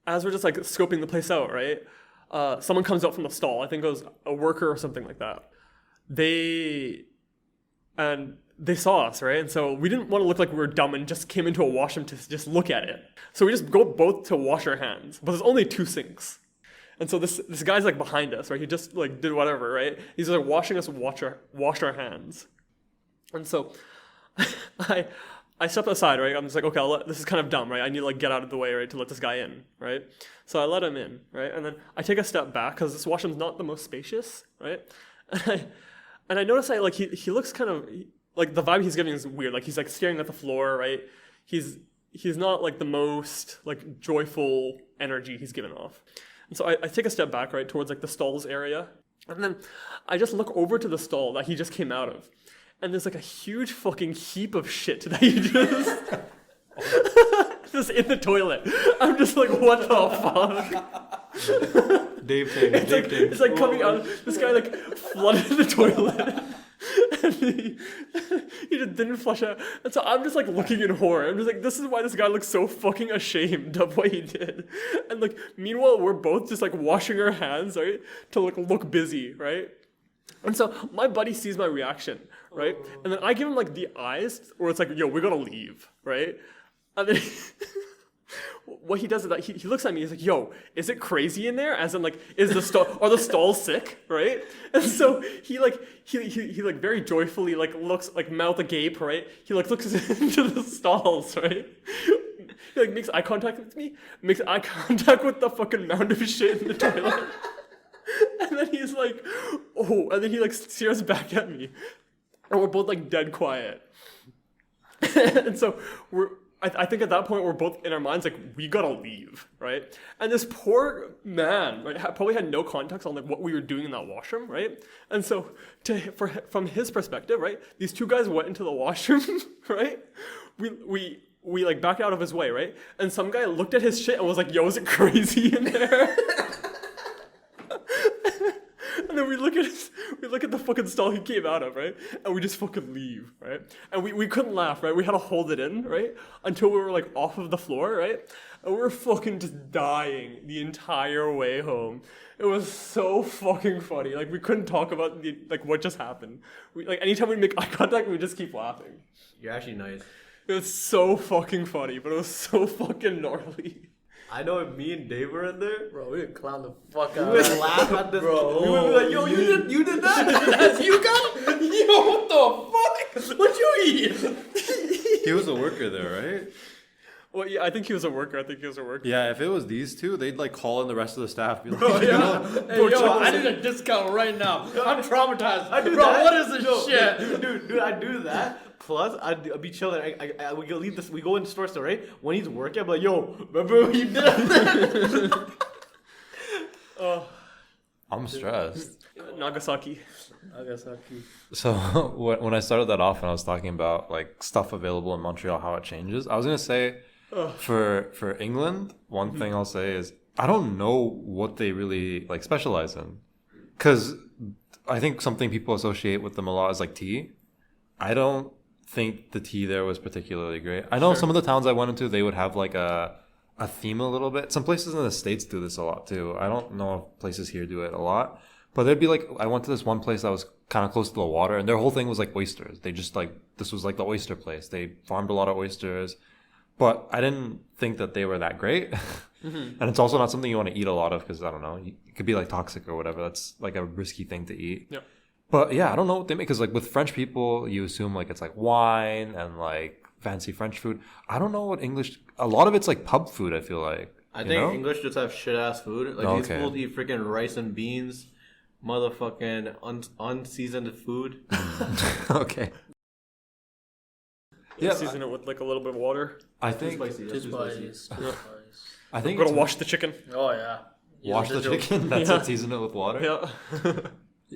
as we're just like scoping the place out, right? Someone comes out from the stall. I think it was a worker or something like that. They saw us, right? And so we didn't want to look like we were dumb and just came into a washroom to just look at it. So we just go both to wash our hands, but there's only 2 sinks. And so this guy's like behind us, right? He just like did whatever, right? He's like washing us wash our hands. And so I stepped aside, right? I'm just like, okay, this is kind of dumb, right? I need to like get out of the way, right, to let this guy in, right? So I let him in, right? And then I take a step back because this washroom's not the most spacious, right? And I notice he looks kind of like the vibe he's giving is weird. Like he's like staring at the floor, right? He's not like the most like joyful energy he's giving off. And so I take a step back, right, towards like the stalls area. And then I just look over to the stall that he just came out of. And there's like a huge fucking heap of shit that he just in the toilet. I'm just like, what the fuck? Dave Ting. It's like coming out. This guy like flooded the toilet. And he just didn't flush out. And so I'm just like looking in horror. I'm just like, this is why this guy looks so fucking ashamed of what he did. And like, meanwhile, we're both just like washing our hands, right? To like look busy, right? And so my buddy sees my reaction, right? And then I give him like the eyes, where it's like, yo, we gotta leave, right? And then what he does is that he looks at me. He's like, "Yo, is it crazy in there?" As in, like, are the stalls sick, right? And so he very joyfully like looks like mouth agape, right? He like looks into the stalls, right? He like makes eye contact with me, makes eye contact with the fucking mound of shit in the toilet, and then he's like, "Oh," and then he like stares back at me, and we're both like dead quiet, and so I think at that point we're both in our minds like, we gotta leave, right? And this poor man, right, probably had no context on like what we were doing in that washroom, right? And so from his perspective, right, these two guys went into the washroom, right? We like backed out of his way, right? And some guy looked at his shit and was like, "Yo, is it crazy in there?" And then we look at the fucking stall he came out of, right? And we just fucking leave, right? And we couldn't laugh, right? We had to hold it in, right? Until we were like off of the floor, right? And we were fucking just dying the entire way home. It was so fucking funny. Like, we couldn't talk about what just happened. Like, anytime we make eye contact, we just keep laughing. You're actually nice. It was so fucking funny, but it was so fucking gnarly. I know if me and Dave were in there, Bro, we would clown the fuck out. we would laugh at this. Bro, We would be like, "Yo, you did that? That's you got? Yo, what the fuck? What you eat? He was a worker there, right? Well, yeah, I think he was a worker. Yeah, if it was these two, they'd like call in the rest of the staff. Be like, Bro, you yeah. know, Hey, yo, I need a discount right now. I'm traumatized. I do Bro, that. what is this shit? Dude, I do that. Plus, I'd be chilling. We go leave this. We go in the store, right? When he's working, I'm like, "Yo, remember what you did?" I'm stressed. Nagasaki. Nagasaki. So when I started that off and I was talking about like stuff available in Montreal, how it changes, I was gonna say for England, one thing I'll say is I don't know what they really like specialize in, because I think something people associate with them a lot is like tea. I don't think the tea there was particularly great. I know some of the towns I went into, they would have like a theme a little bit. Some places in the States do this a lot too. I don't know if places here do it a lot. But there'd be like, I went to this one place that was kind of close to the water, and their whole thing was like oysters. They just like, this was like the oyster place. They farmed a lot of oysters, but I didn't think that they were that great. And it's also not something you want to eat a lot of because, I don't know, it could be like toxic or whatever. That's like a risky thing to eat. Yeah. But yeah, I don't know what they make, because like with French people, you assume like it's like wine and like fancy French food. I don't know what English, a lot of it's like pub food, I feel like. I think English just have shit ass food. Like these Okay. fools eat freaking rice and beans, motherfucking unseasoned food. Okay. Yeah, Yeah, season it with like a little bit of water. I Too think spicy. That's Too too spicy. spicy. Too spicy. I think We're gonna it's- wash the chicken. Oh, yeah. wash the chicken. That's Yeah. it. Season it with water. Yeah.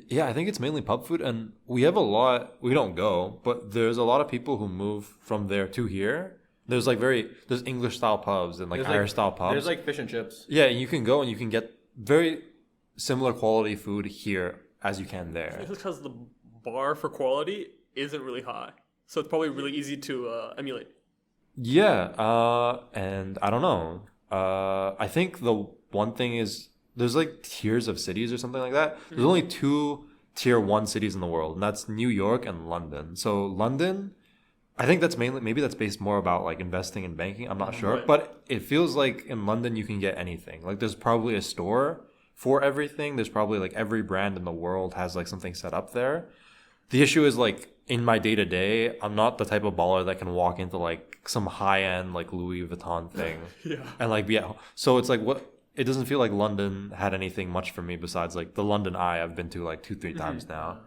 Yeah, I think it's mainly pub food, and we have a lot. We don't go, but there's a lot of people who move from there to here. There's like there's English style pubs and like There's, Irish style pubs. There's like fish and chips. Yeah, and you can go and you can get very similar quality food here as you can there. It's because the bar for quality isn't really high, so it's probably really easy to emulate. Yeah, and I don't know. I think the one thing is there's like tiers of cities or something like that. There's only 2 tier 1 cities in the world, and that's New York and London. So London, I think that's maybe that's based more about like investing in banking. I'm not sure, Right. but it feels like in London you can get anything. Like there's probably a store for everything. There's probably like every brand in the world has like something set up there. The issue is like in my day to day, I'm not the type of baller that can walk into like some high end like Louis Vuitton thing Yeah. and like be at home. So it's like it doesn't feel like London had anything much for me besides like the London Eye I've been to like 2-3 times now.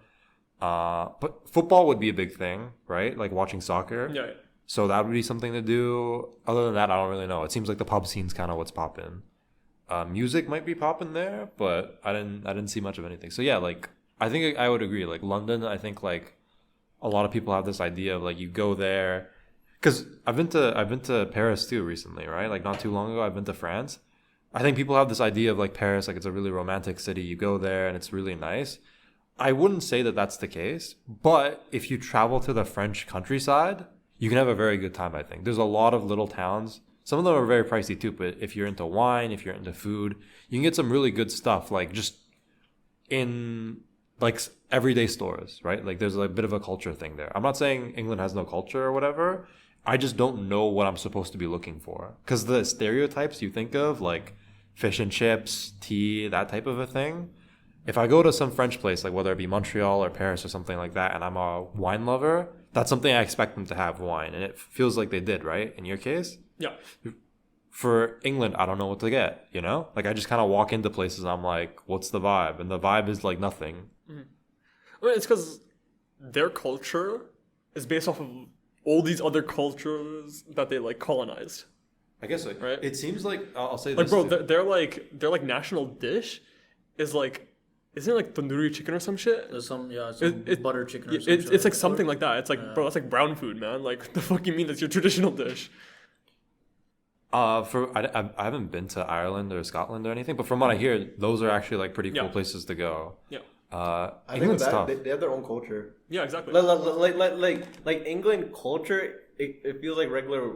But football would be a big thing, right? Like watching soccer. Yeah. So that would be something to do. Other than that, I don't really know. It seems like the pub scene's kind of what's popping. Music might be popping there, but I didn't see much of anything. So yeah, like I think I would agree. Like London, I think like a lot of people have this idea of like you go there, because I've been to Paris too recently, right? Like not too long ago, I've been to France. I think people have this idea of like Paris, like it's a really romantic city. You go there and it's really nice. I wouldn't say that that's the case, but if you travel to the French countryside, you can have a very good time, I think. There's a lot of little towns. Some of them are very pricey too, but if you're into wine, if you're into food, you can get some really good stuff. Like just in like everyday stores, right? Like there's a bit of a culture thing there. I'm not saying England has no culture or whatever. I just don't know what I'm supposed to be looking for. Because the stereotypes you think of, like fish and chips, tea, that type of a thing. If I go to some French place, like whether it be Montreal or Paris or something like that, and I'm a wine lover, that's something I expect them to have wine. And it feels like they did, right? In your case? Yeah. For England, I don't know what to get, you know? Like I just kind of walk into places and I'm like, what's the vibe? And the vibe is like nothing. I mean, it's because their culture is based off of all these other cultures that they like colonized. I guess like, right? It seems like I'll say Like, this. bro, too. their like national dish is like, isn't it like tandoori chicken or some shit? There's some It- butter chicken or It's like something like that. It's like, bro, that's like brown food, man. Like, the fuck you mean that's your traditional dish? I haven't been to Ireland or Scotland or anything, but from what I hear, those are actually like pretty cool Yeah. places to go. Yeah. I think England's that tough. they have their own culture. Yeah, exactly. Like England culture, it feels like regular.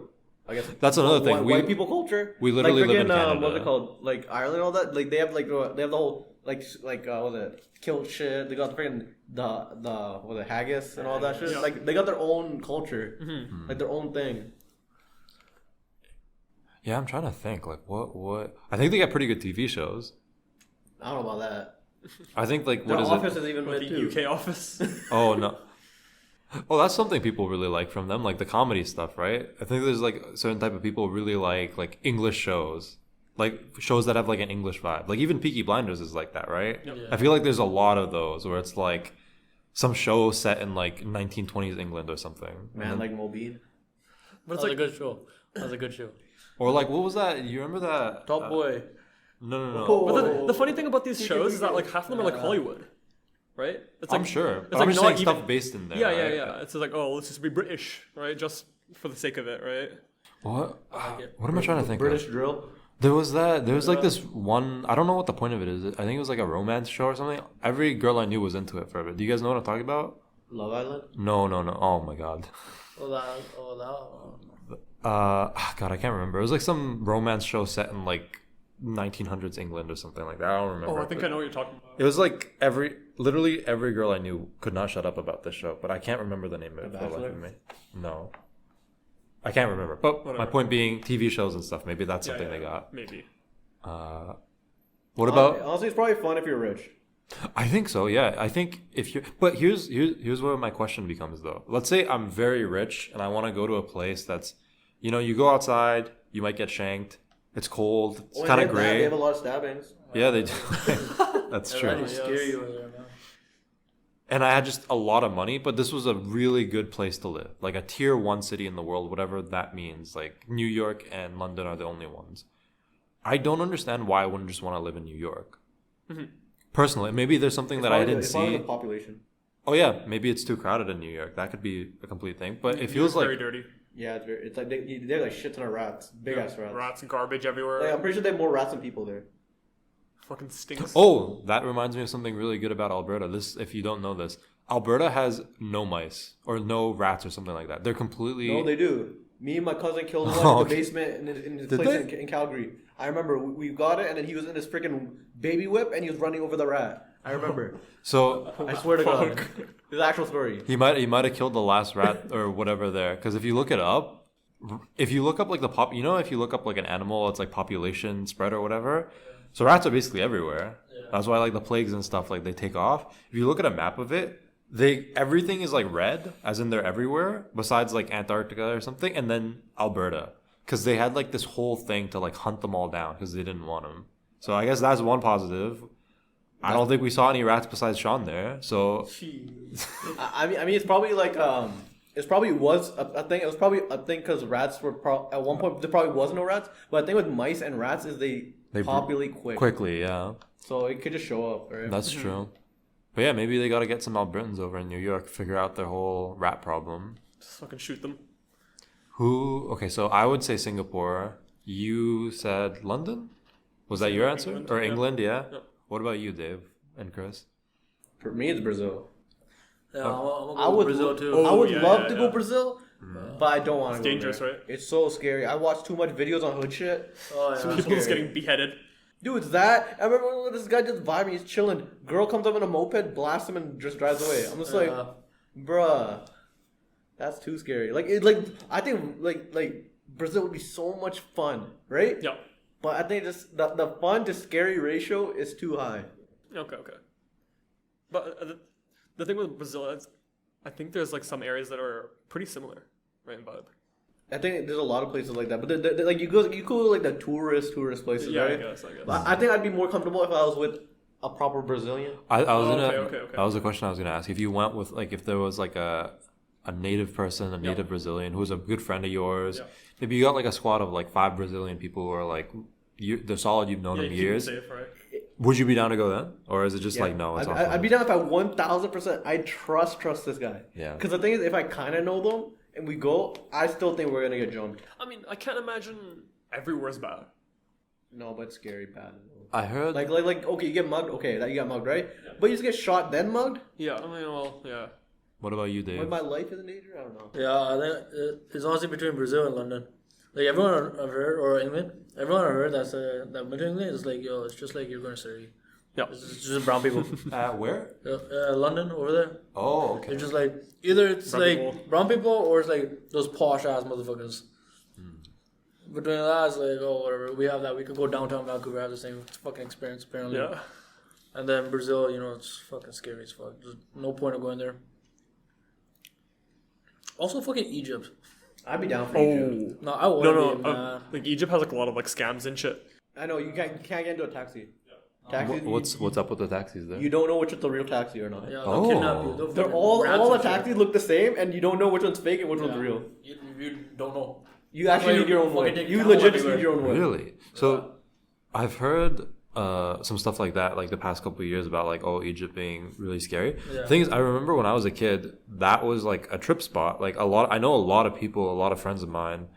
I guess That's another thing. White people culture. we literally live in Canada. What's it called? Like Ireland, and all that. Like they have the whole what was it? Kilt shit. They got the freaking the haggis and all that shit. Yeah. Like they got their own culture, like their own thing. Yeah, I'm trying to think. Like what? I think they got pretty good TV shows. I don't know about that. I think like Their what is office it? is even Or mid the too. UK office. Oh no. Oh, that's something people really like from them, like the comedy stuff, right? I think there's like a certain type of people really like English shows, like shows that have like an English vibe. Like even Peaky Blinders is like that, right? Yep. Yeah. I feel like there's a lot of those where it's like some show set in like 1920s England or something. Man, like Mobeen. But That's it's a like, good show. That's a good show. Or like what was that? You remember that? Top Boy. No. Oh. but the funny thing about these shows is that like half of them are like Hollywood, right? It's like, I'm sure. It's But like I'm just not saying even, stuff based in there. Yeah, right? yeah. It's like, oh, let's just be British, right? Just for the sake of it, right? What? like it. What am I trying to think British of? drill. There was like this one. I don't know what the point of it is. I think it was like a romance show or something. Every girl I knew was into it for a bit. Do you guys know what I'm talking about? Love Island. No. Oh my god. God, I can't remember. It was like some romance show set in like 1900s England or something like that. I don't remember. Oh, I think I know what you're talking about. It was like literally every girl I knew could not shut up about this show, but I can't remember the name of it The for the life Bachelor? of me. No. I can't remember. But my Whatever. point being TV shows and stuff, maybe that's something Yeah, they got. Maybe. What about Honestly, it's probably fun if you're rich. I think so, yeah. I think if you but here's where my question becomes though. Let's say I'm very rich and I want to go to a place that's you go outside, you might get shanked. It's cold, it's kind of They gray. have a lot of stabbings. Yeah, they do. That's true. That'd scare you over there, man. And I had just a lot of money, but this was a really good place to live. Like a tier 1 city in the world, whatever that means. Like New York and London are the only ones. I don't understand why I wouldn't just want to live in New York. Personally, maybe there's something that I didn't It's probably see. the population. Oh yeah, maybe it's too crowded in New York. That could be a complete thing. But it feels very like dirty. Yeah, it's like they're like shit ton of rats, big ass rats. Rats and garbage everywhere. Like, I'm pretty sure they have more rats than people there. Fucking stinks. oh, that reminds me of something really good about Alberta. This, if you don't know this, Alberta has no mice or no rats or something like that. They're completely. No, they do. Me and my cousin killed one Oh, in the okay. basement in his Did place they? in Calgary. I remember we got it, and then he was in his freaking baby whip, and he was running over the rat. I remember. So I swear to God, it's the actual story. he might have killed the last rat or whatever there. Because if you look it up, if you look up like if you look up like an animal, it's like population spread or whatever. So rats are basically everywhere. That's why like the plagues and stuff like they take off. If you look at a map of it, everything is like red, as in they're everywhere, besides like Antarctica or something, and then Alberta, because they had like this whole thing to like hunt them all down because they didn't want them. So I guess that's one positive. I don't think we saw any rats besides Sean there. So I mean, it's probably like it probably was a thing. It was probably a thing because rats were at one point there probably was no rats. But the thing with mice and rats is they populate quickly, yeah, so it could just show up. Right? that's true. But yeah, maybe they got to get some Albertans over in New York, figure out their whole rat problem. Just fucking shoot them. Okay, so I would say Singapore. You said London? Was that your answer? England, Or yeah. England, yeah? Yeah. What about you, Dave and Chris? For me, it's Brazil. Yeah, I'm gonna I go would with Brazil too. Oh, I would yeah, love yeah, to yeah. go Brazil, but I don't want to. It's dangerous, right? It's so scary. I watch too much videos on hood shit. Oh, yeah. People's getting beheaded. Dude, it's that. I remember when this guy just vibing, he's chilling. Girl comes up in a moped, blasts him, and just drives away. I'm just like, bruh, that's too scary. I think like Brazil would be so much fun, right? Yeah. But I think just the fun to scary ratio is too high. Okay. But the thing with Brazil is, I think there's like some areas that are pretty similar, right, in vibe. I think there's a lot of places like that, but like you go to like the tourist places, Yeah, right? I guess. But I think I'd be more comfortable if I was with a proper Brazilian. I was Okay. That was a question I was gonna ask. If you went with like if there was like a native person, a native Brazilian who was a good friend of yours, maybe you got like a squad of like 5 Brazilian people who are like they're solid. You've known them years. Safe, right? Would you be down to go then, or is it just like no? It's all I'd be down if I 1,000%. I trust this guy. Yeah. Because the thing is, if I kind of know them and we go, I still think we're gonna get jumped. I mean, I can't imagine everywhere's bad. No, but scary bad. I heard Like okay, you get mugged. Okay, that you got mugged, right? But you just get shot then mugged. Yeah, I mean, well, yeah. What about you, Dave? When my life is in danger, I don't know. Yeah, I think it's honestly between Brazil and London. Like everyone I've heard, or England, everyone I've heard that went to England is like, yo, it's just like you're going to Surrey. Yeah. It's just brown people. Where? London over there. Oh, okay. They're just like either it's Brown like people. brown people or it's like those posh ass motherfuckers. Between that, it's like, oh, whatever. We have that. We could go downtown Vancouver, have the same fucking experience apparently. Yeah. And then Brazil, it's fucking scary as fuck. There's no point of going there. Also, fucking Egypt. I'd be down for Egypt. No, I wouldn't be, No. man. Like Egypt has like a lot of like scams and shit. I know you can't get into a taxi. Taxis, What's up with the taxis there? you don't know which is the real taxi or not. Yeah, they'll Oh. kidnap you. They'll They're fucking all ransom the you. taxis look the same, and you don't know which one's fake and which one's Yeah. real. You don't know. You actually why need your you own way. fucking take You camel legit just everywhere. need your own way. Really? So, I've heard some stuff like that, like the past couple of years about like, Egypt being really scary. Yeah. The thing is, I remember when I was a kid, that was like a trip spot. Like I know a lot of people, a lot of friends of mine,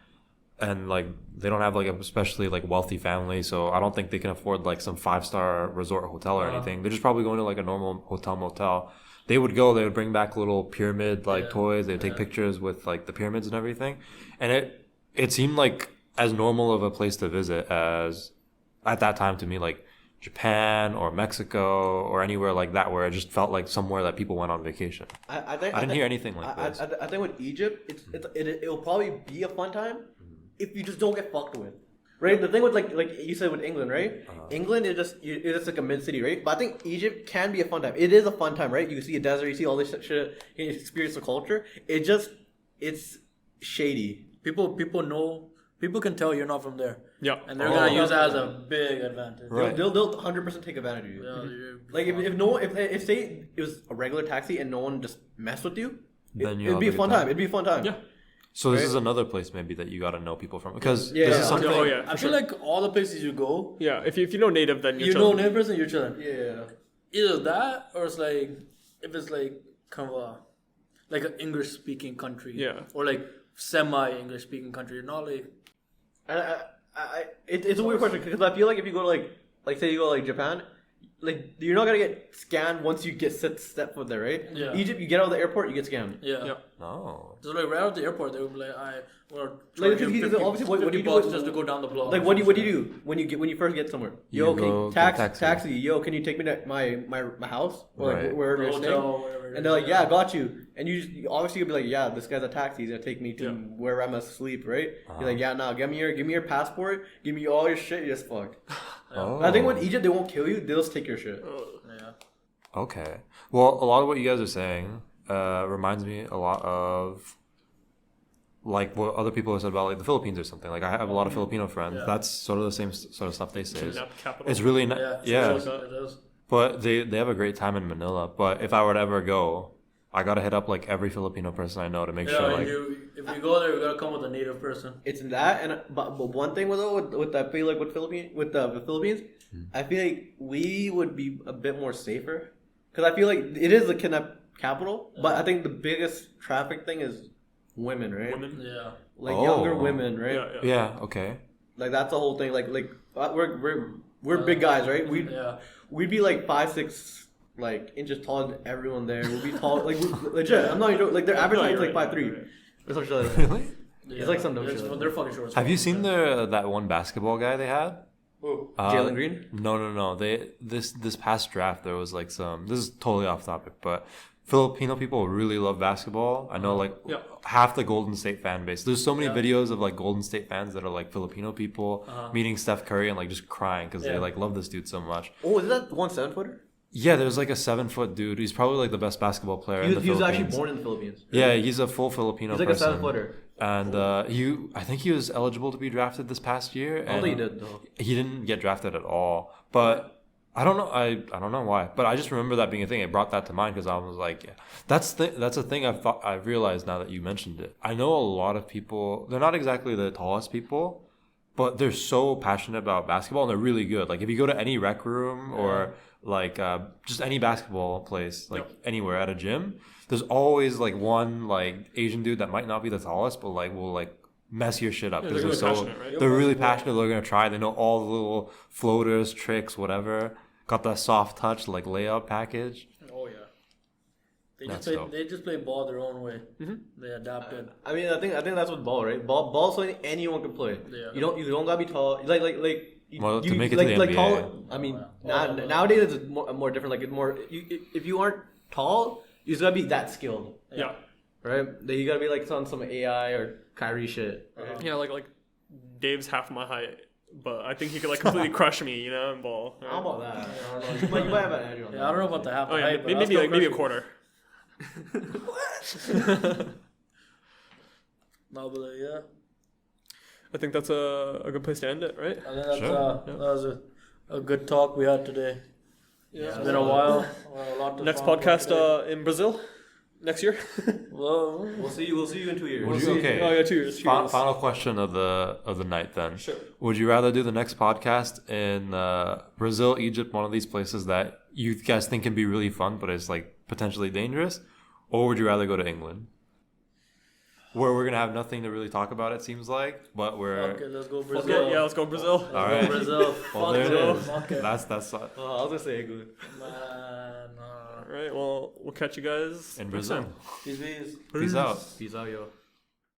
and like they don't have like a especially like wealthy family, so I don't think they can afford like some 5-star resort hotel or anything. They're just probably going to like a normal hotel motel. They would go, they would bring back little pyramid like toys, they'd take pictures with like the pyramids and everything. And it seemed like as normal of a place to visit as at that time to me, like Japan or Mexico or anywhere like that, where it just felt like somewhere that people went on vacation. I didn't hear anything like this. I think with Egypt, it'll probably be a fun time if you just don't get fucked with. Right, the thing with like you said with England, right? England is just like a mid city, right? But I think Egypt can be a fun time. It is a fun time, right? You see a desert, you see all this shit, you experience the culture. It's shady. People know. People can tell you're not from there, Yeah. and they're gonna use that as a big advantage. Right. They'll 100% take advantage of you. Yeah, you're- Like if say it was a regular taxi and no one just messed with you, Then you'll it'd be a have a fun good time. time. It'd be a fun time. Yeah. So this Right. is another place maybe that you got to know people from, because Yeah, this yeah. is something. Oh yeah. I for feel sure. like all the places you go, Yeah. If you know native, then you're you know chilling. native person, you're chilling. Yeah. Either that or it's like if it's like kind of like an English speaking country, Yeah. or like semi English speaking country, not like It's a weird question because I feel like if you go to like say you go to like Japan, like you're not gonna get scanned once you get step foot there, right? Yeah. Egypt, you get out of the airport, you get scammed. yeah. Yeah. Oh. So like right out the airport, they would be like, I want Like, to because obviously what do you do bucks with- just to go down the block. Like what do you do when you first get somewhere? You Yo, go can get taxi. Yo, can you take me to my house or Right. like, where The you're hotel, staying? whatever it And they're is, like, yeah, I got you. And you obviously you'll be like, yeah, this guy's a taxi. He's gonna take me to Yeah. where I'm asleep, right? You're like, yeah, no, give me your passport, give me all your shit. You're just fucked. Oh. I think with Egypt, they won't kill you. They'll just take your shit. Yeah. Okay. Well, a lot of what you guys are saying reminds me a lot of like what other people have said about like the Philippines or something. Like I have a lot of Filipino friends. Yeah. That's sort of the same sort of stuff they say. Kidnap capital. It's really Yeah. yeah. It does. But they have a great time in Manila. But if I were to ever go, I gotta hit up like every Filipino person I know to make Yeah, sure if like you go there, you gotta come with a native person. It's that, and but one thing with I feel like with the Philippines, I feel like we would be a bit more safer because I feel like it is the kidnap capital, but I think the biggest traffic thing is women, right? Women. Yeah. Like Oh. younger women, right? Yeah. Yeah. yeah, okay. Like that's the whole thing. Like we're big guys, right? We'd be like 5'6" like inches taller than everyone there. We'd be tall, like legit. I'm not even joking. Like their average No, height is you're like right, 5'3". you're right. Or some shit like that. Really? It's like some dumb they're, shit. they're fucking short. as Have fuck. you seen that one basketball guy they had? Who? Jalen Green? No. This past draft there was like some. This is totally off topic, but Filipino people really love basketball. I know like Yeah. half the Golden State fan base. There's so many videos of like Golden State fans that are like Filipino people meeting Steph Curry and like just crying because they like love this dude so much. Oh, is that 1 7-footer? Yeah, there's like a 7-foot dude. He's probably like the best basketball player in the He was Philippines. actually born in the Philippines. Yeah, he's a full Filipino He's like a person. 7-footer. And I think he was eligible to be drafted this past year. I don't think he did though. He didn't get drafted at all. But I don't know. I don't know why. But I just remember that being a thing. It brought that to mind because I was like, yeah, that's a thing I've realized now that you mentioned it. I know a lot of people. They're not exactly the tallest people, but they're so passionate about basketball and they're really good. Like if you go to any rec room or like just any basketball place, like anywhere at a gym, there's always like one like Asian dude that might not be the tallest, but like will like mess your shit up Yeah, because they're really passionate, right? they're really passionate. They're gonna try. They know all the little floaters, tricks, whatever. Got that soft touch like layup package. Oh yeah. That's dope. They just play ball their own way. They adapted. I mean, I think that's what ball, right? Ball's something anyone can play. Yeah. You don't gotta be tall. Like. Well, to make it to the NBA. Tall, I mean, nowadays it's more different. Like it's more. If you aren't tall, you just gotta be that skilled, Yeah. right? Then you gotta be like on some AI or Kyrie shit. Right? Yeah, like Dave's half my height, but I think he could like completely crush me, you know, in ball. Right? How about that? I don't know. You might have an edge on that. Yeah, I don't know about the half. Oh yeah, height, but I'll maybe still maybe a crush quarter. you. No, but yeah. I think that's a good place to end it, right? I think that's, Sure. that was a good talk we had today. Yeah. It's been a while. A lot to Next talk about podcast today. in Brazil next year. Well, We'll see you in 2 years. Would you, okay. Oh yeah, 2 years. 2 years. Final question of the night then. Sure. Would you rather do the next podcast in Brazil, Egypt, one of these places that you guys think can be really fun, but it's like potentially dangerous, or would you rather go to England, where we're gonna have nothing to really talk about? It seems like, but we're okay, let's go Brazil. Okay, yeah, let's go Brazil. all right. Brazil. Well, Fuck there it Brazil. is. Okay. That's I was gonna say good. Man, All right, well, we'll catch you guys in next Brazil. time. peace. Peace out. Peace out, yo.